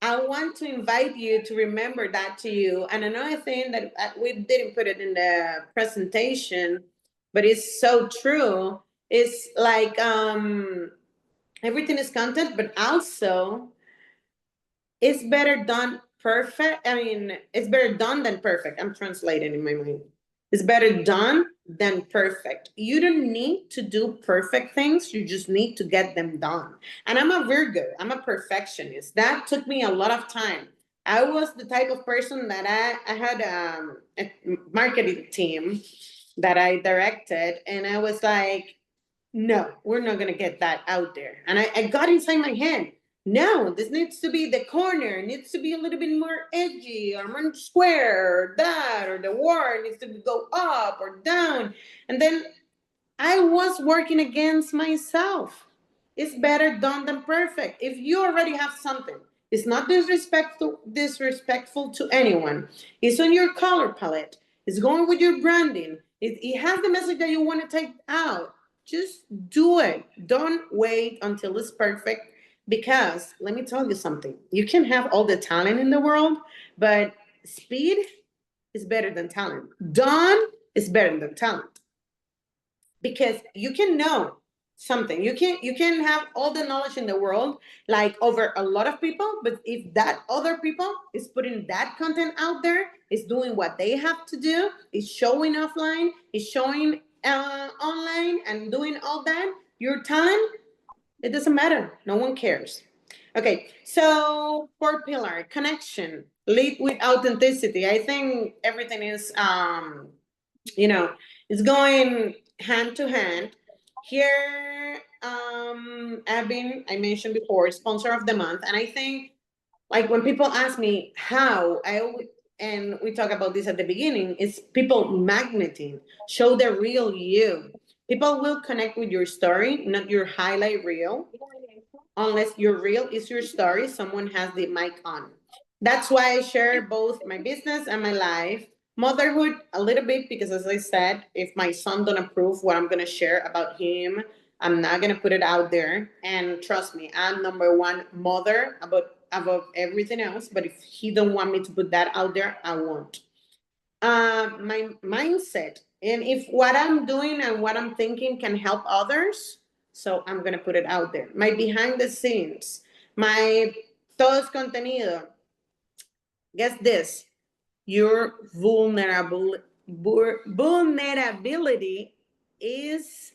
I want to invite you to remember that to you. And another thing that we didn't put it in the presentation, but it's so true, is like everything is content, but also it's better done perfect. I mean, it's better done than perfect. I'm translating in my mind. It's better done than perfect. You don't need to do perfect things. You just need to get them done. And I'm a Virgo. I'm a perfectionist. That took me a lot of time. I was the type of person that I had a marketing team that I directed, and I was like, no, we're not going to get that out there. And I got inside my head, no, this needs to be the corner, needs to be a little bit more edgy or more square, or that, or the word needs to go up or down. And then I was working against myself. It's better done than perfect. If you already have something, it's not disrespectful to anyone. It's on your color palette. It's going with your branding. It has the message that you want to take out. Just do it. Don't wait until it's perfect, because let me tell you something. You can have all the talent in the world, but speed is better than talent. Done is better than talent, because you can know something, you can have all the knowledge in the world, like over a lot of people, but if that other people is putting that content out there, is doing what they have to do, is showing offline, is showing online, and doing all that, your talent, it doesn't matter, no one cares. Okay, so fourth pillar, connection, lead with authenticity. I think everything is you know, it's going hand to hand. Here, I mentioned before, sponsor of the month. And I think, like, when people ask me how, I always, and we talk about this at the beginning, it's people magneting, show the real you. People will connect with your story, not your highlight reel. Unless your reel is your story, someone has the mic on. That's why I share both my business and my life. Motherhood a little bit, because as I said, if my son don't approve what I'm gonna share about him, I'm not gonna put it out there. And trust me, I'm number one mother above everything else. But if he don't want me to put that out there, I won't. My mindset, and if what I'm doing and what I'm thinking can help others, so I'm gonna put it out there. My behind the scenes, my todos contenido. Guess this: your vulnerability is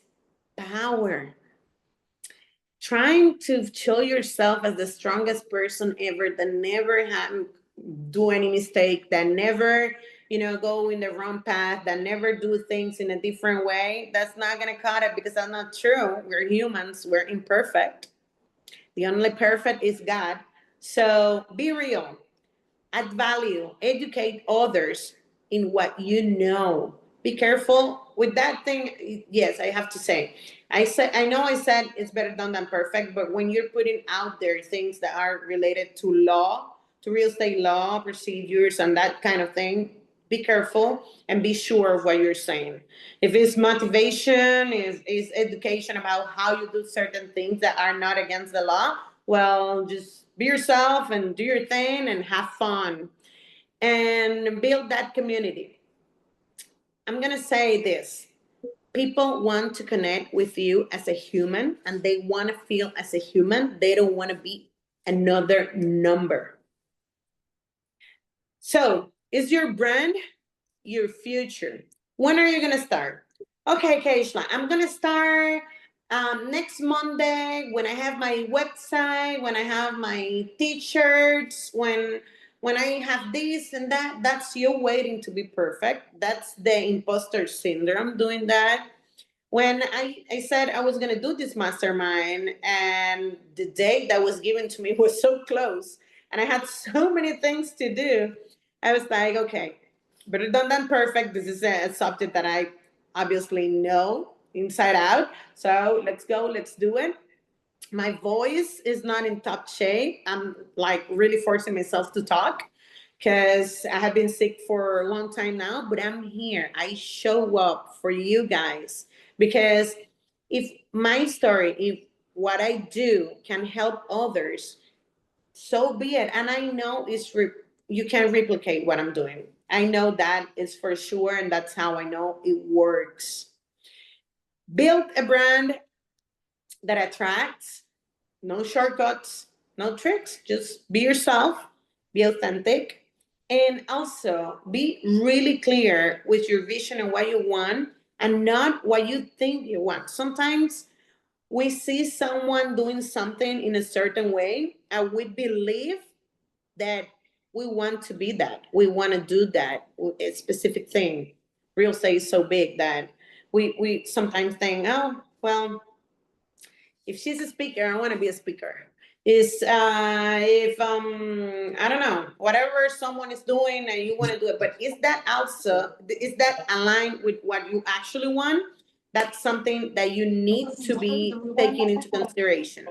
power. Trying to show yourself as the strongest person ever, that never had do any mistake, that never go in the wrong path, that never do things in a different way, that's not gonna cut it, because that's not true. We're humans, we're imperfect. The only perfect is God. So be real, add value, educate others in what you know. be careful with that thing. Yes, I have to say, I know I said it's better done than perfect, but when you're putting out there things that are related to law, to real estate law, procedures, and that kind of thing, be careful and be sure of what you're saying. If it's motivation, is education about how you do certain things that are not against the law, well, just be yourself and do your thing and have fun and build that community. I'm going to say this. People want to connect with you as a human, and they want to feel as a human. They don't want to be another number. So, is your brand your future? When are you going to start? Okay, Keyshla, I'm going to start next Monday when I have my website, when I have my t-shirts, when I have this and that. That's you waiting to be perfect. That's the imposter syndrome doing that. When I said I was going to do this mastermind, and the date that was given to me was so close, and I had so many things to do, I was like, okay, better done than perfect. This is a subject that I obviously know inside out. So let's go, let's do it. My voice is not in top shape. I'm like really forcing myself to talk because I have been sick for a long time now, but I'm here. I show up for you guys because if my story, if what I do can help others, so be it. And I know you can replicate what I'm doing. I know that is for sure, and that's how I know it works. Build a brand that attracts. No shortcuts, no tricks. Just be yourself, be authentic, and also be really clear with your vision and what you want and not what you think you want. Sometimes we see someone doing something in a certain way and we believe that we want to be that. We want to do that, a specific thing. Real estate is so big that we sometimes think, oh, well, if she's a speaker, I want to be a speaker. Is if I don't know, whatever someone is doing and you want to do it, but is that also, is that aligned with what you actually want? That's something that you need to be taking into consideration.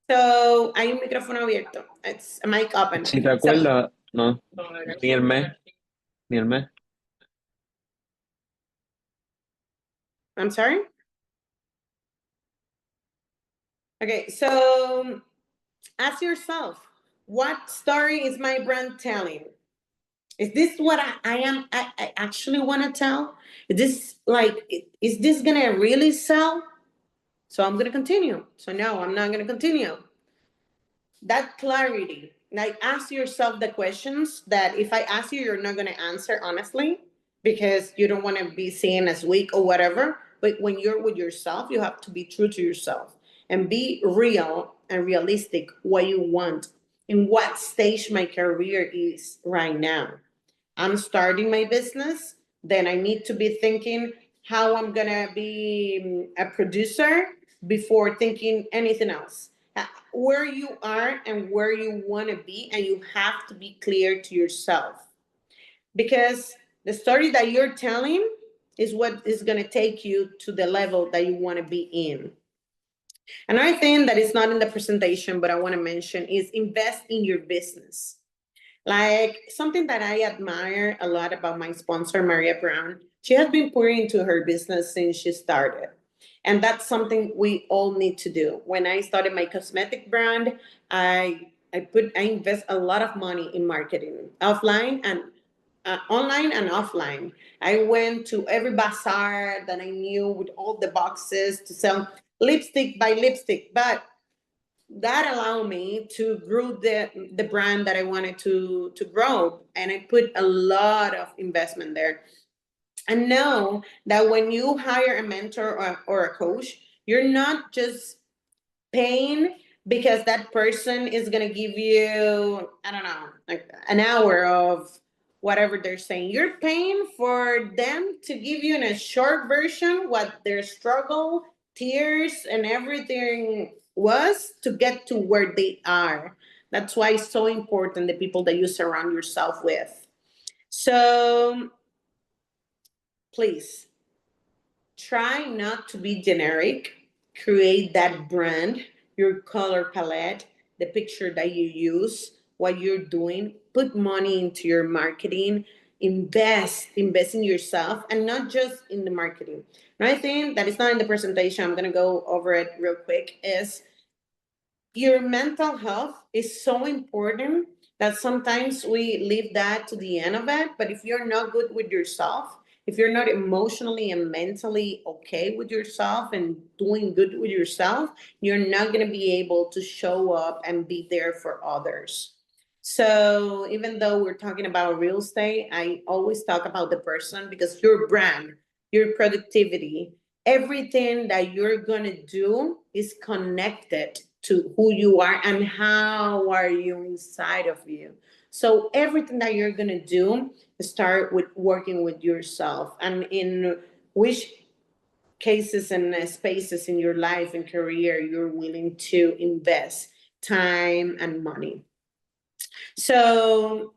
So hay un micrófono abierto. It's a mic open. Si te acuerdas, no, ni el mes, ni el mes. I'm sorry. Okay, so ask yourself, what story is my brand telling? Is this what I actually want to tell? Is this like, is this gonna really sell? So I'm gonna continue. So no, I'm not gonna continue. That clarity, like ask yourself the questions that if I ask you, you're not gonna answer honestly because you don't want to be seen as weak or whatever. But when you're with yourself, you have to be true to yourself and be real and realistic what you want, in what stage my career is right now. I'm starting my business, then I need to be thinking how I'm gonna be a producer before thinking anything else. Where you are and where you want to be, and you have to be clear to yourself because the story that you're telling is what is going to take you to the level that you want to be in. Another thing that is not in the presentation, but I want to mention is invest in your business. Like something that I admire a lot about my sponsor, Maria Brown, she has been pouring into her business since she started. And that's something we all need to do. When I started my cosmetic brand, I invest a lot of money in marketing, offline and online and offline. I went to every bazaar that I knew with all the boxes to sell lipstick by lipstick, but that allowed me to grow the brand that I wanted to grow, and I put a lot of investment there. And know that when you hire a mentor or a coach, you're not just paying because that person is going to give you, I don't know, like an hour of whatever they're saying. You're paying for them to give you in a short version what their struggle, tears, and everything was to get to where they are. That's why it's so important, the people that you surround yourself with. So please try not to be generic. Create that brand, your color palette, the picture that you use, what you're doing. Put money into your marketing. Invest in yourself, and not just in the marketing. Another thing that is not in the presentation, I'm going to go over it real quick, is your mental health is so important that sometimes we leave that to the end of it. But if you're not good with yourself, if you're not emotionally and mentally okay with yourself and doing good with yourself, you're not going to be able to show up and be there for others. So even though we're talking about real estate, I always talk about the person, because your brand, your productivity, everything that you're going to do is connected to who you are and how are you inside of you. So everything that you're going to do, start with working with yourself, and in which cases and spaces in your life and career you're willing to invest time and money. So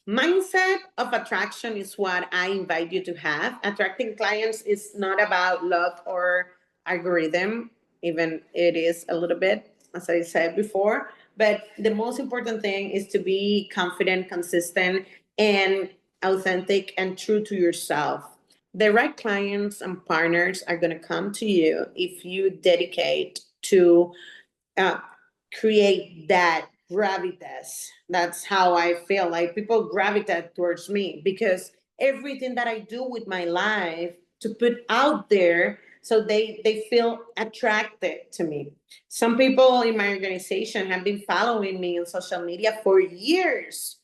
mindset of attraction is what I invite you to have. Attracting clients is not about luck or algorithm, even it is a little bit, as I said before. But the most important thing is to be confident, consistent, and authentic and true to yourself. The right clients and partners are going to come to you if you dedicate to uh, create that gravitas. That's how I feel like people gravitate towards me, because everything that I do with my life to put out there, so they feel attracted to me. Some people in my organization have been following me on social media for years,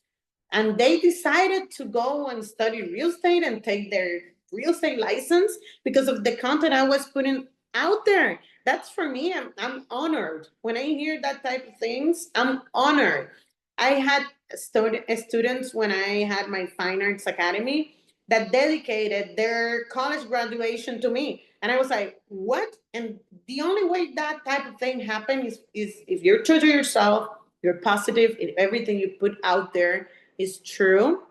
and they decided to go and study real estate and take their real estate license because of the content I was putting out there. That's for me. I'm honored when I hear that type of things. I'm honored. I had students when I had my fine arts academy that dedicated their college graduation to me, and I was like, what? And the only way that type of thing happens is if you're true to yourself, you're positive, if everything you put out there is true,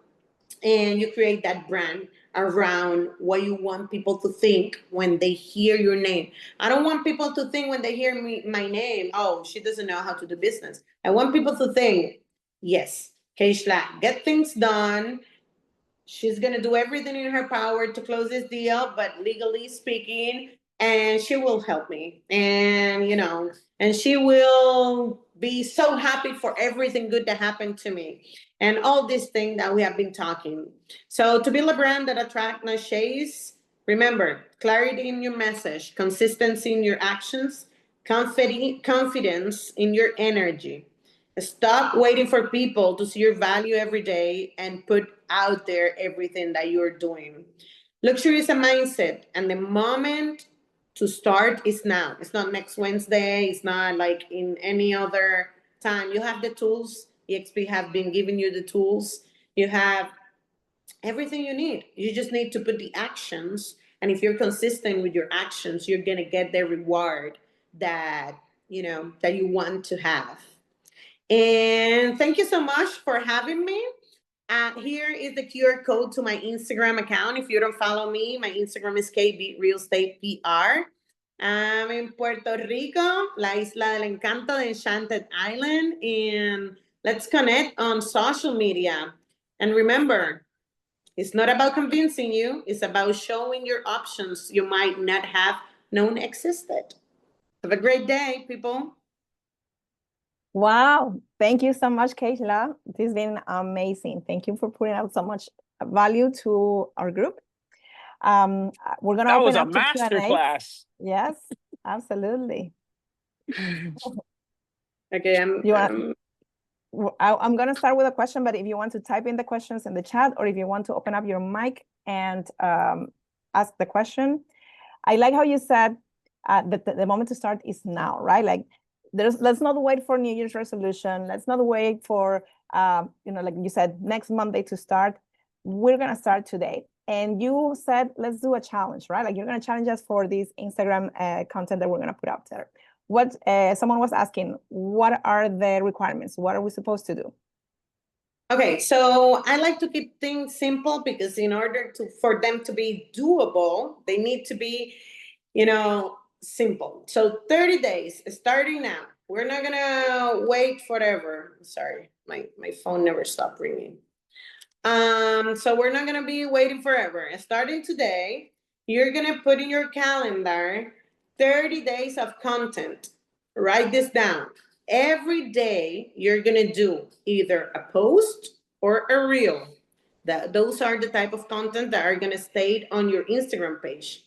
and you create that brand around what you want people to think when they hear your name. I don't want people to think when they hear my name, oh, she doesn't know how to do business. I want people to think, yes, Keyshla, get things done. She's going to do everything in her power to close this deal, but legally speaking, and she will help me. And, and she will be so happy for everything good that happened to me. And all these things that we have been talking. So to build a brand that attracts, not chase, remember, clarity in your message, consistency in your actions, confidence in your energy. Stop waiting for people to see your value every day and put out there everything that you're doing. Luxury is a mindset, and the moment to start is now. It's not next Wednesday. It's not like in any other time. You have the tools. EXP have been giving you the tools. You have everything you need. You just need to put the actions. And if you're consistent with your actions, you're going to get the reward that, that you want to have. And thank you so much for having me. Here is the QR code to my Instagram account. If you don't follow me, my Instagram is KB Real Estate PR. I'm in Puerto Rico, la isla del encanto de Enchanted Island. And let's connect on social media. And remember, it's not about convincing you. It's about showing your options you might not have known existed. Have a great day, people. Wow. Thank you so much, Keyshla. This has been amazing. Thank you for putting out so much value to our group. We're going to open up to Q&A. That was a masterclass. Yes, absolutely. Okay, I'm going to start with a question, but if you want to type in the questions in the chat, or if you want to open up your mic and ask the question. I like how you said that the moment to start is now, right? Like, let's not wait for New Year's resolution. Let's not wait for, like you said, next Monday to start. We're going to start today. And you said, let's do a challenge, right? Like, you're going to challenge us for this Instagram content that we're going to put out there. Someone was asking, what are the requirements? What are we supposed to do? Okay, so I like to keep things simple because in order for them to be doable, they need to be, simple. So 30 days starting now. We're not gonna wait forever. Sorry, my phone never stopped ringing. So we're not gonna be waiting forever. Starting today, you're gonna put in your calendar 30 days of content. Write this down. Every day you're gonna do either a post or a reel. Those are the type of content that are gonna stay on your Instagram page.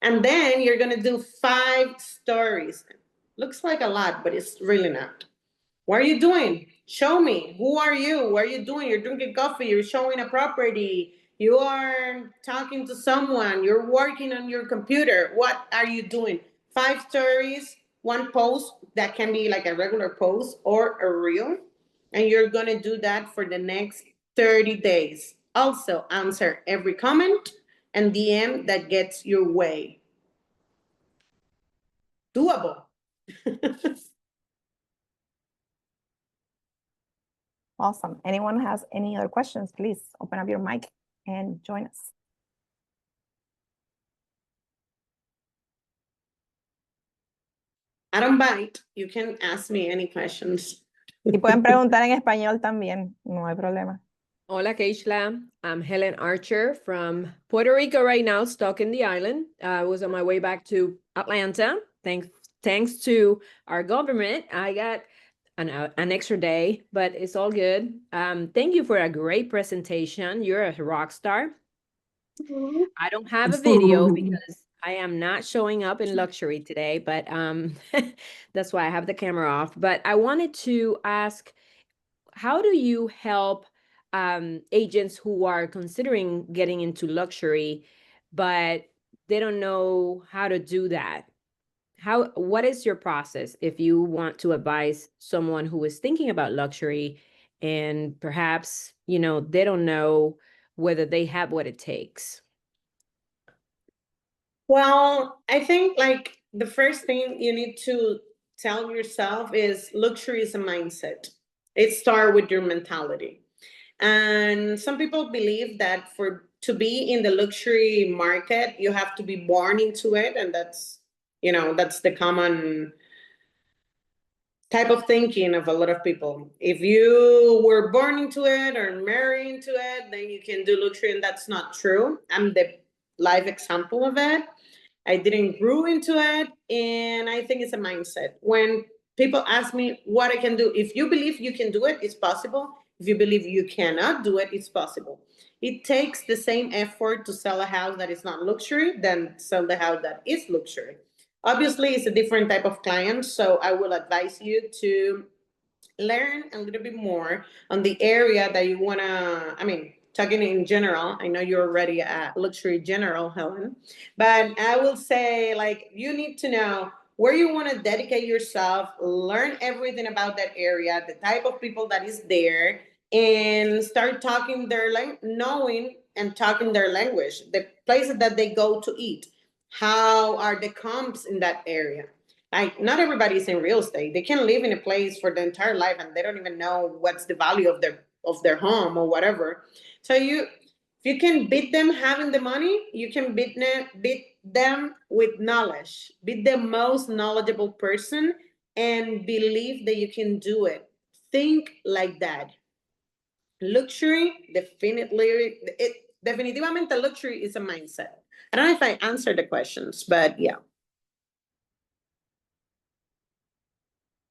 And then you're gonna do 5 stories. Looks like a lot, but it's really not. What are you doing? Show me. Who are you? What are you doing? You're drinking coffee. You're showing a property. You are talking to someone. You're working on your computer. What are you doing? 5 stories, 1 post that can be like a regular post or a reel. And you're going to do that for the next 30 days. Also, answer every comment and DM that gets your way. Doable. Awesome. Anyone has any other questions, please open up your mic and join us. I don't bite. You can ask me any questions. Y pueden preguntar en español también, no hay problema. Hola, Keyshla. I'm Helen Archer from Puerto Rico right now, stuck in the island. I was on my way back to Atlanta. Thanks to our government, I got an extra day, but it's all good. Thank you for a great presentation. You're a rock star. I don't have a video because I am not showing up in luxury today, but that's why I have the camera off. But I wanted to ask, how do you help agents who are considering getting into luxury, but they don't know how to do that? What is your process if you want to advise someone who is thinking about luxury and perhaps, they don't know whether they have what it takes? Well, I think like the first thing you need to tell yourself is luxury is a mindset. It starts with your mentality. And some people believe that to be in the luxury market, you have to be born into it. And that's the common type of thinking of a lot of people. If you were born into it or married into it, then you can do luxury, and that's not true. I'm the live example of it. I didn't grow into it, and I think it's a mindset. When people ask me what I can do, if you believe you can do it, it's possible. If you believe you cannot do it, it's possible. It takes the same effort to sell a house that is not luxury than sell the house that is luxury. Obviously, it's a different type of client, so I will advise you to learn a little bit more on the area that you want to, talking in general. I know you're already a luxury general, Helen, but I will say, like, you need to know where you want to dedicate yourself, learn everything about that area, the type of people that is there, and start talking knowing and talking their language, the places that they go to eat. How are the comps in that area? Like, not everybody's in real estate. They can live in a place for the entire life and they don't even know what's the value of their home or whatever. So if you can beat them having the money, you can beat them with knowledge. Be the most knowledgeable person and believe that you can do it. Think like that. Luxury, definitivamente luxury is a mindset. I don't know if I answered the questions, but yeah.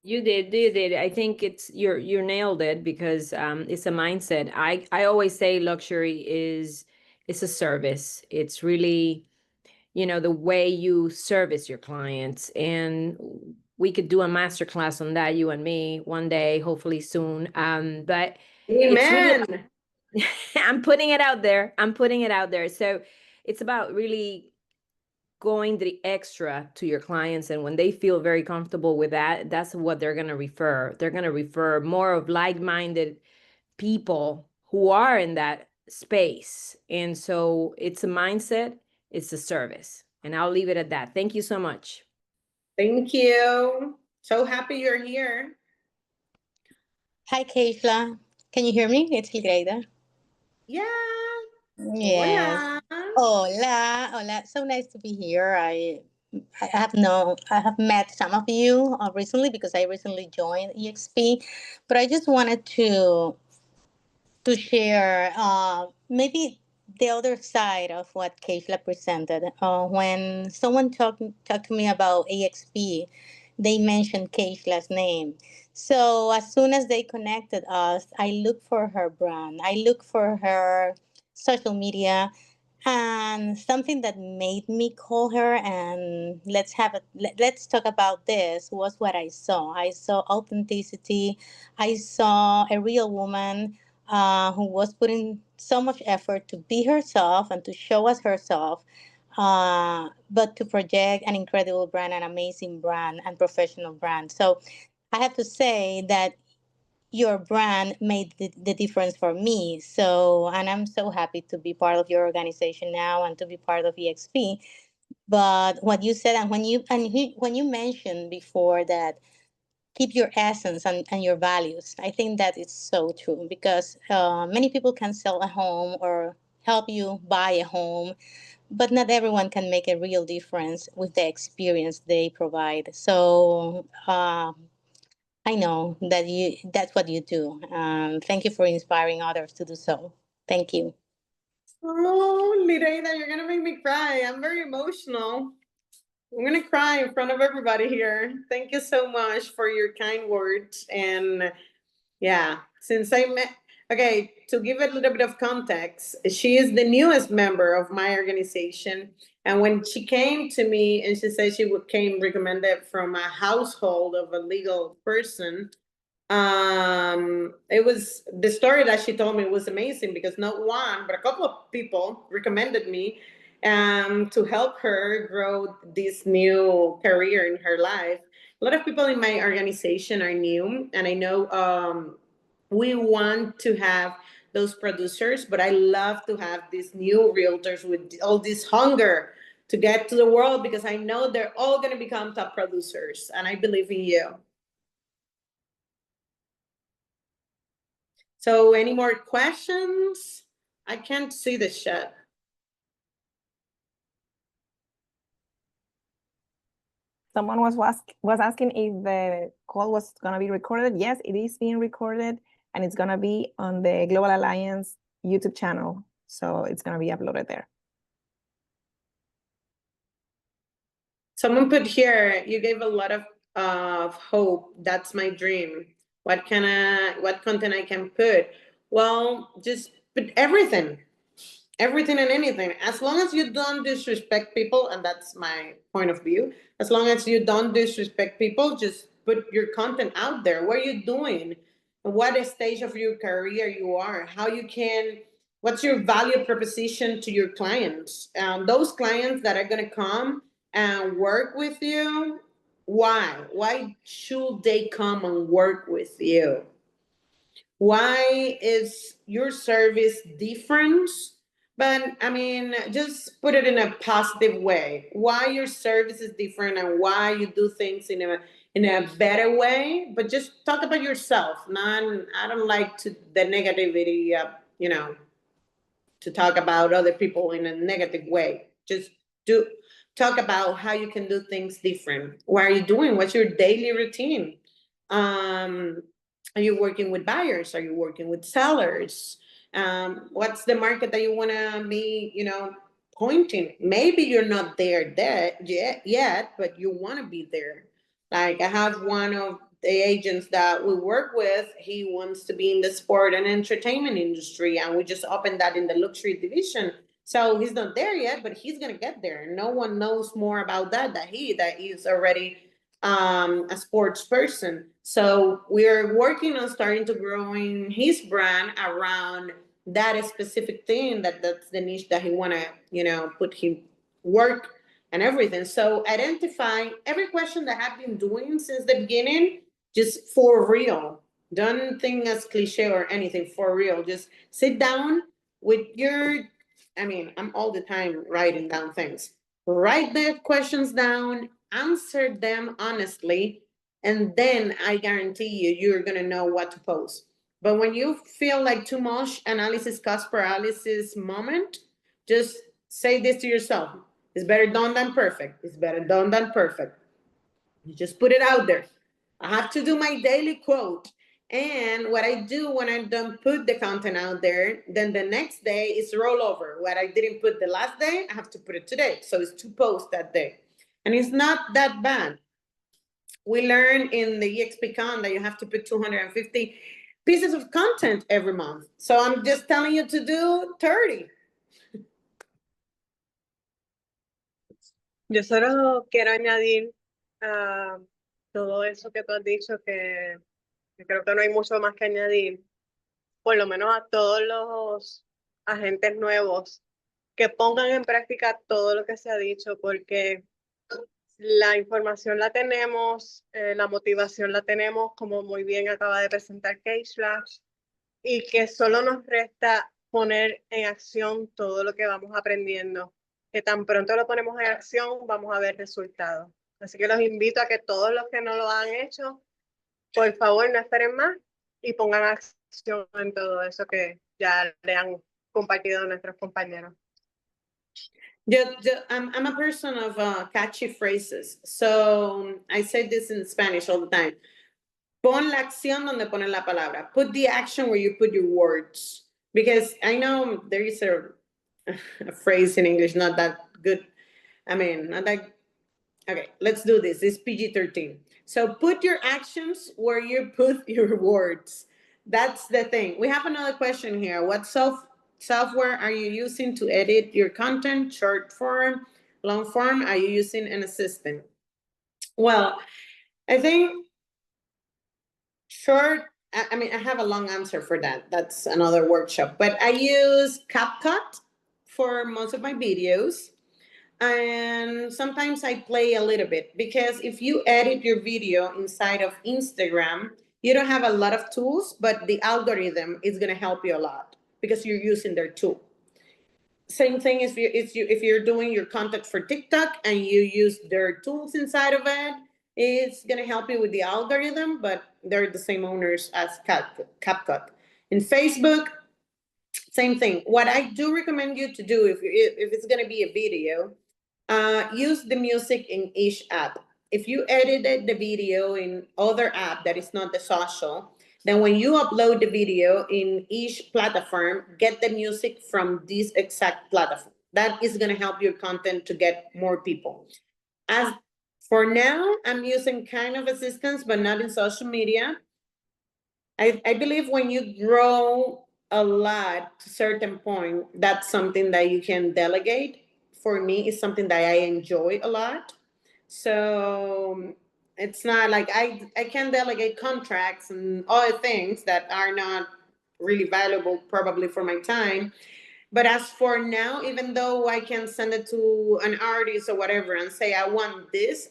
You did. I think you nailed it because it's a mindset. I always say luxury is a service. It's really, the way you service your clients. And we could do a masterclass on that, you and me, one day, hopefully soon. But Amen. Really, I'm putting it out there. So it's about really going the extra to your clients, and when they feel very comfortable with that, that's what they're going to refer. They're going to refer more of like-minded people who are in that space. And so it's a mindset, it's a service, and I'll leave it at that. Thank you so much. Thank you. So happy you're here. Hi, Keyshla. Can you hear me? It's Lireida. Yeah. Yes. Hola, hola. So nice to be here. I have met some of you recently because I recently joined EXP, but I just wanted to share maybe the other side of what Keyshla presented. When someone talked to me about EXP, they mentioned Keishla's name. So as soon as they connected us, I looked for her brand. I looked for her social media, and something that made me call her and let's talk about this was what I saw. I saw authenticity. I saw a real woman who was putting so much effort to be herself and to show us herself, but to project an incredible brand, an amazing brand, and professional brand. So I have to say that your brand made the difference for me. So, and I'm so happy to be part of your organization now and to be part of EXP. But what you said, and when you mentioned before that keep your essence and your values, I think that is so true because many people can sell a home or help you buy a home, but not everyone can make a real difference with the experience they provide. So I know that that's what you do. Thank you for inspiring others to do so. Thank you. Oh, Lireida, you're gonna make me cry. I'm very emotional. I'm gonna cry in front of everybody here. Thank you so much for your kind words. And yeah, since I met, okay, to give a little bit of context, she is the newest member of my organization. And when she came to me and she said she came recommended from a household of a legal person, it was the story that she told me was amazing because not one but a couple of people recommended me to help her grow this new career in her life. A lot of people in my organization are new, and I know we want to have those producers, but I love to have these new realtors with all this hunger to get to the world because I know they're all going to become top producers, and I believe in you. So any more questions? I can't see the chat. Someone was asking if the call was going to be recorded. Yes, it is being recorded, and it's going to be on the Global Alliance YouTube channel. So it's going to be uploaded there. Someone put here, you gave a lot of hope. That's my dream. What content I can put? Well, just put everything and anything. As long as you don't disrespect people, and that's my point of view, as long as you don't disrespect people, just put your content out there. What are you doing? What stage of your career you are? What's your value proposition to your clients? Those clients that are going to come and work with you, why should they come and work with you? Why is your service different? But I mean, just put it in a positive way. Why your service is different and why you do things in a better way. But just talk about yourself. I don't like the negativity. To talk about other people in a negative way. Just talk about how you can do things different. What are you doing? What's your daily routine? Are you working with buyers? Are you working with sellers? What's the market that you want to be, pointing? Maybe you're not there yet, but you want to be there. Like I have one of the agents that we work with. He wants to be in the sport and entertainment industry, and we just opened that in the luxury division. So he's not there yet, but he's gonna get there. No one knows more about that he's already a sports person. So we're working on starting to growing his brand around that specific thing that's the niche that he wanna, put him work and everything. So identify every question that I've been doing since the beginning, just for real. Don't think as cliche or anything, for real. Just sit down with I'm all the time writing down things. Write the questions down, answer them honestly, and then I guarantee you're gonna know what to post. But when you feel like too much analysis, cost paralysis moment, just say this to yourself. It's better done than perfect. It's better done than perfect. You just put it out there. I have to do my daily quote. And what I do when I don't put the content out there, then the next day is rollover. What I didn't put the last day, I have to put it today. So it's 2 posts that day. And it's not that bad. We learn in the EXPCon that you have to put 250 pieces of content every month. So I'm just telling you to do 30. Yo solo quiero añadir todo eso que tú has dicho, que creo que no hay mucho más que añadir, por lo menos a todos los agentes nuevos, que pongan en práctica todo lo que se ha dicho, porque la información la tenemos, la motivación la tenemos, como muy bien acaba de presentar Keyshla, y que solo nos resta poner en acción todo lo que vamos aprendiendo. Que tan pronto lo ponemos en acción, vamos a ver resultados. Así que los invito a que todos los que no lo han hecho, por favor, no esperen más y pongan acción en todo eso que ya le han compartido nuestros compañeros. I'm a person of catchy phrases. So I say this in Spanish all the time. Pon la acción donde pone la palabra. Put the action where you put your words. Because I know there is a phrase in English not that good. I mean, not that. Okay, let's do this. It's PG-13. So put your actions where you put your words. That's the thing. We have another question here. What software are you using to edit your content? Short form, long form? Are you using an assistant? Well, I think short, I mean, I have a long answer for that. That's another workshop. But I use CapCut for most of my videos. And sometimes I play a little bit, because if you edit your video inside of Instagram, you don't have a lot of tools, but the algorithm is going to help you a lot because you're using their tool. Same thing if you're doing your content for TikTok and you use their tools inside of it, it's going to help you with the algorithm, but they're the same owners as CapCut. In Facebook, same thing. What I do recommend you to do, if it's going to be a video, use the music in each app. If you edited the video in other app that is not the social, then when you upload the video in each platform, get the music from this exact platform. That is going to help your content to get more people. As for now, I'm using kind of assistance, but not in social media. I believe when you grow a lot to a certain point, that's something that you can delegate. For me, it's something that I enjoy a lot. So it's not like I can delegate contracts and other things that are not really valuable probably for my time. But as for now, even though I can send it to an artist or whatever and say, I want this,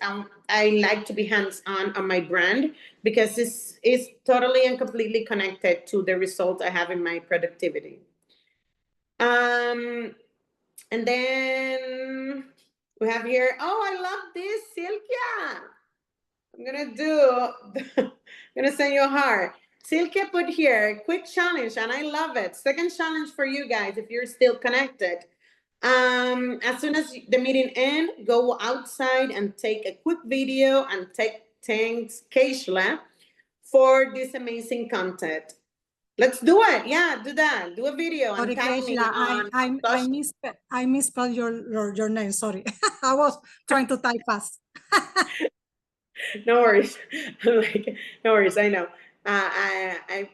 I like to be hands-on on my brand, because it's totally and completely connected to the results I have in my productivity. And then we have here, oh, I love this, Silkia. I'm gonna send you a heart. Silke put here, quick challenge, and I love it. Second challenge for you guys, if you're still connected. As soon as the meeting ends, go outside and take a quick video and thanks Keyshla for this amazing content. Let's do it. Yeah, do that. Do a video. Sorry, and tag me Keyshla, I misspelled your name. Sorry, I was trying to type fast. No worries. Like, no worries. I know. I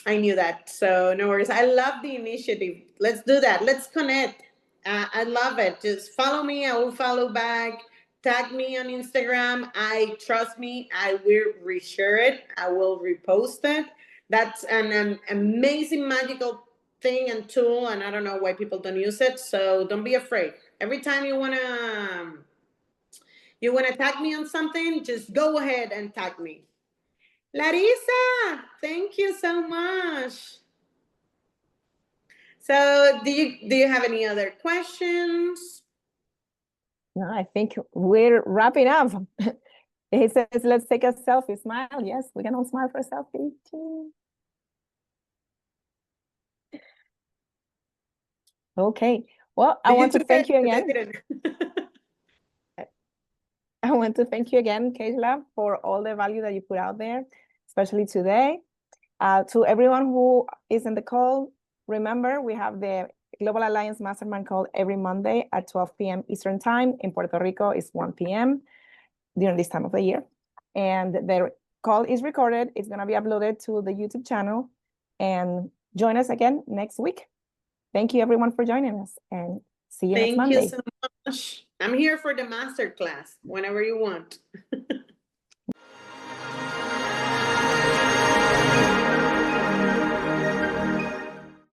knew that. So no worries. I love the initiative. Let's do that. Let's connect. I love it. Just follow me. I will follow back. Tag me on Instagram. Trust me, I will reshare it. I will repost it. That's an amazing, magical thing and tool. And I don't know why people don't use it. So don't be afraid. Every time you want to tag me on something, just go ahead and tag me. Larissa, thank you so much. So do you have any other questions? No, I think we're wrapping up. He says, let's take a selfie. Smile. Yes, we can all smile for a selfie too. Okay. Well, I Did want to took thank it? you They again. didn't. I want to thank you again, Keyshla, for all the value that you put out there, especially today. To everyone who is in the call, remember we have the Global Alliance Mastermind call every Monday at 12 p.m. Eastern Time. In Puerto Rico, it's 1 p.m. during this time of the year. And the call is recorded. It's going to be uploaded to the YouTube channel. And join us again next week. Thank you, everyone, for joining us. And see you next Thank Monday. you so much. I'm here for the master class whenever you want.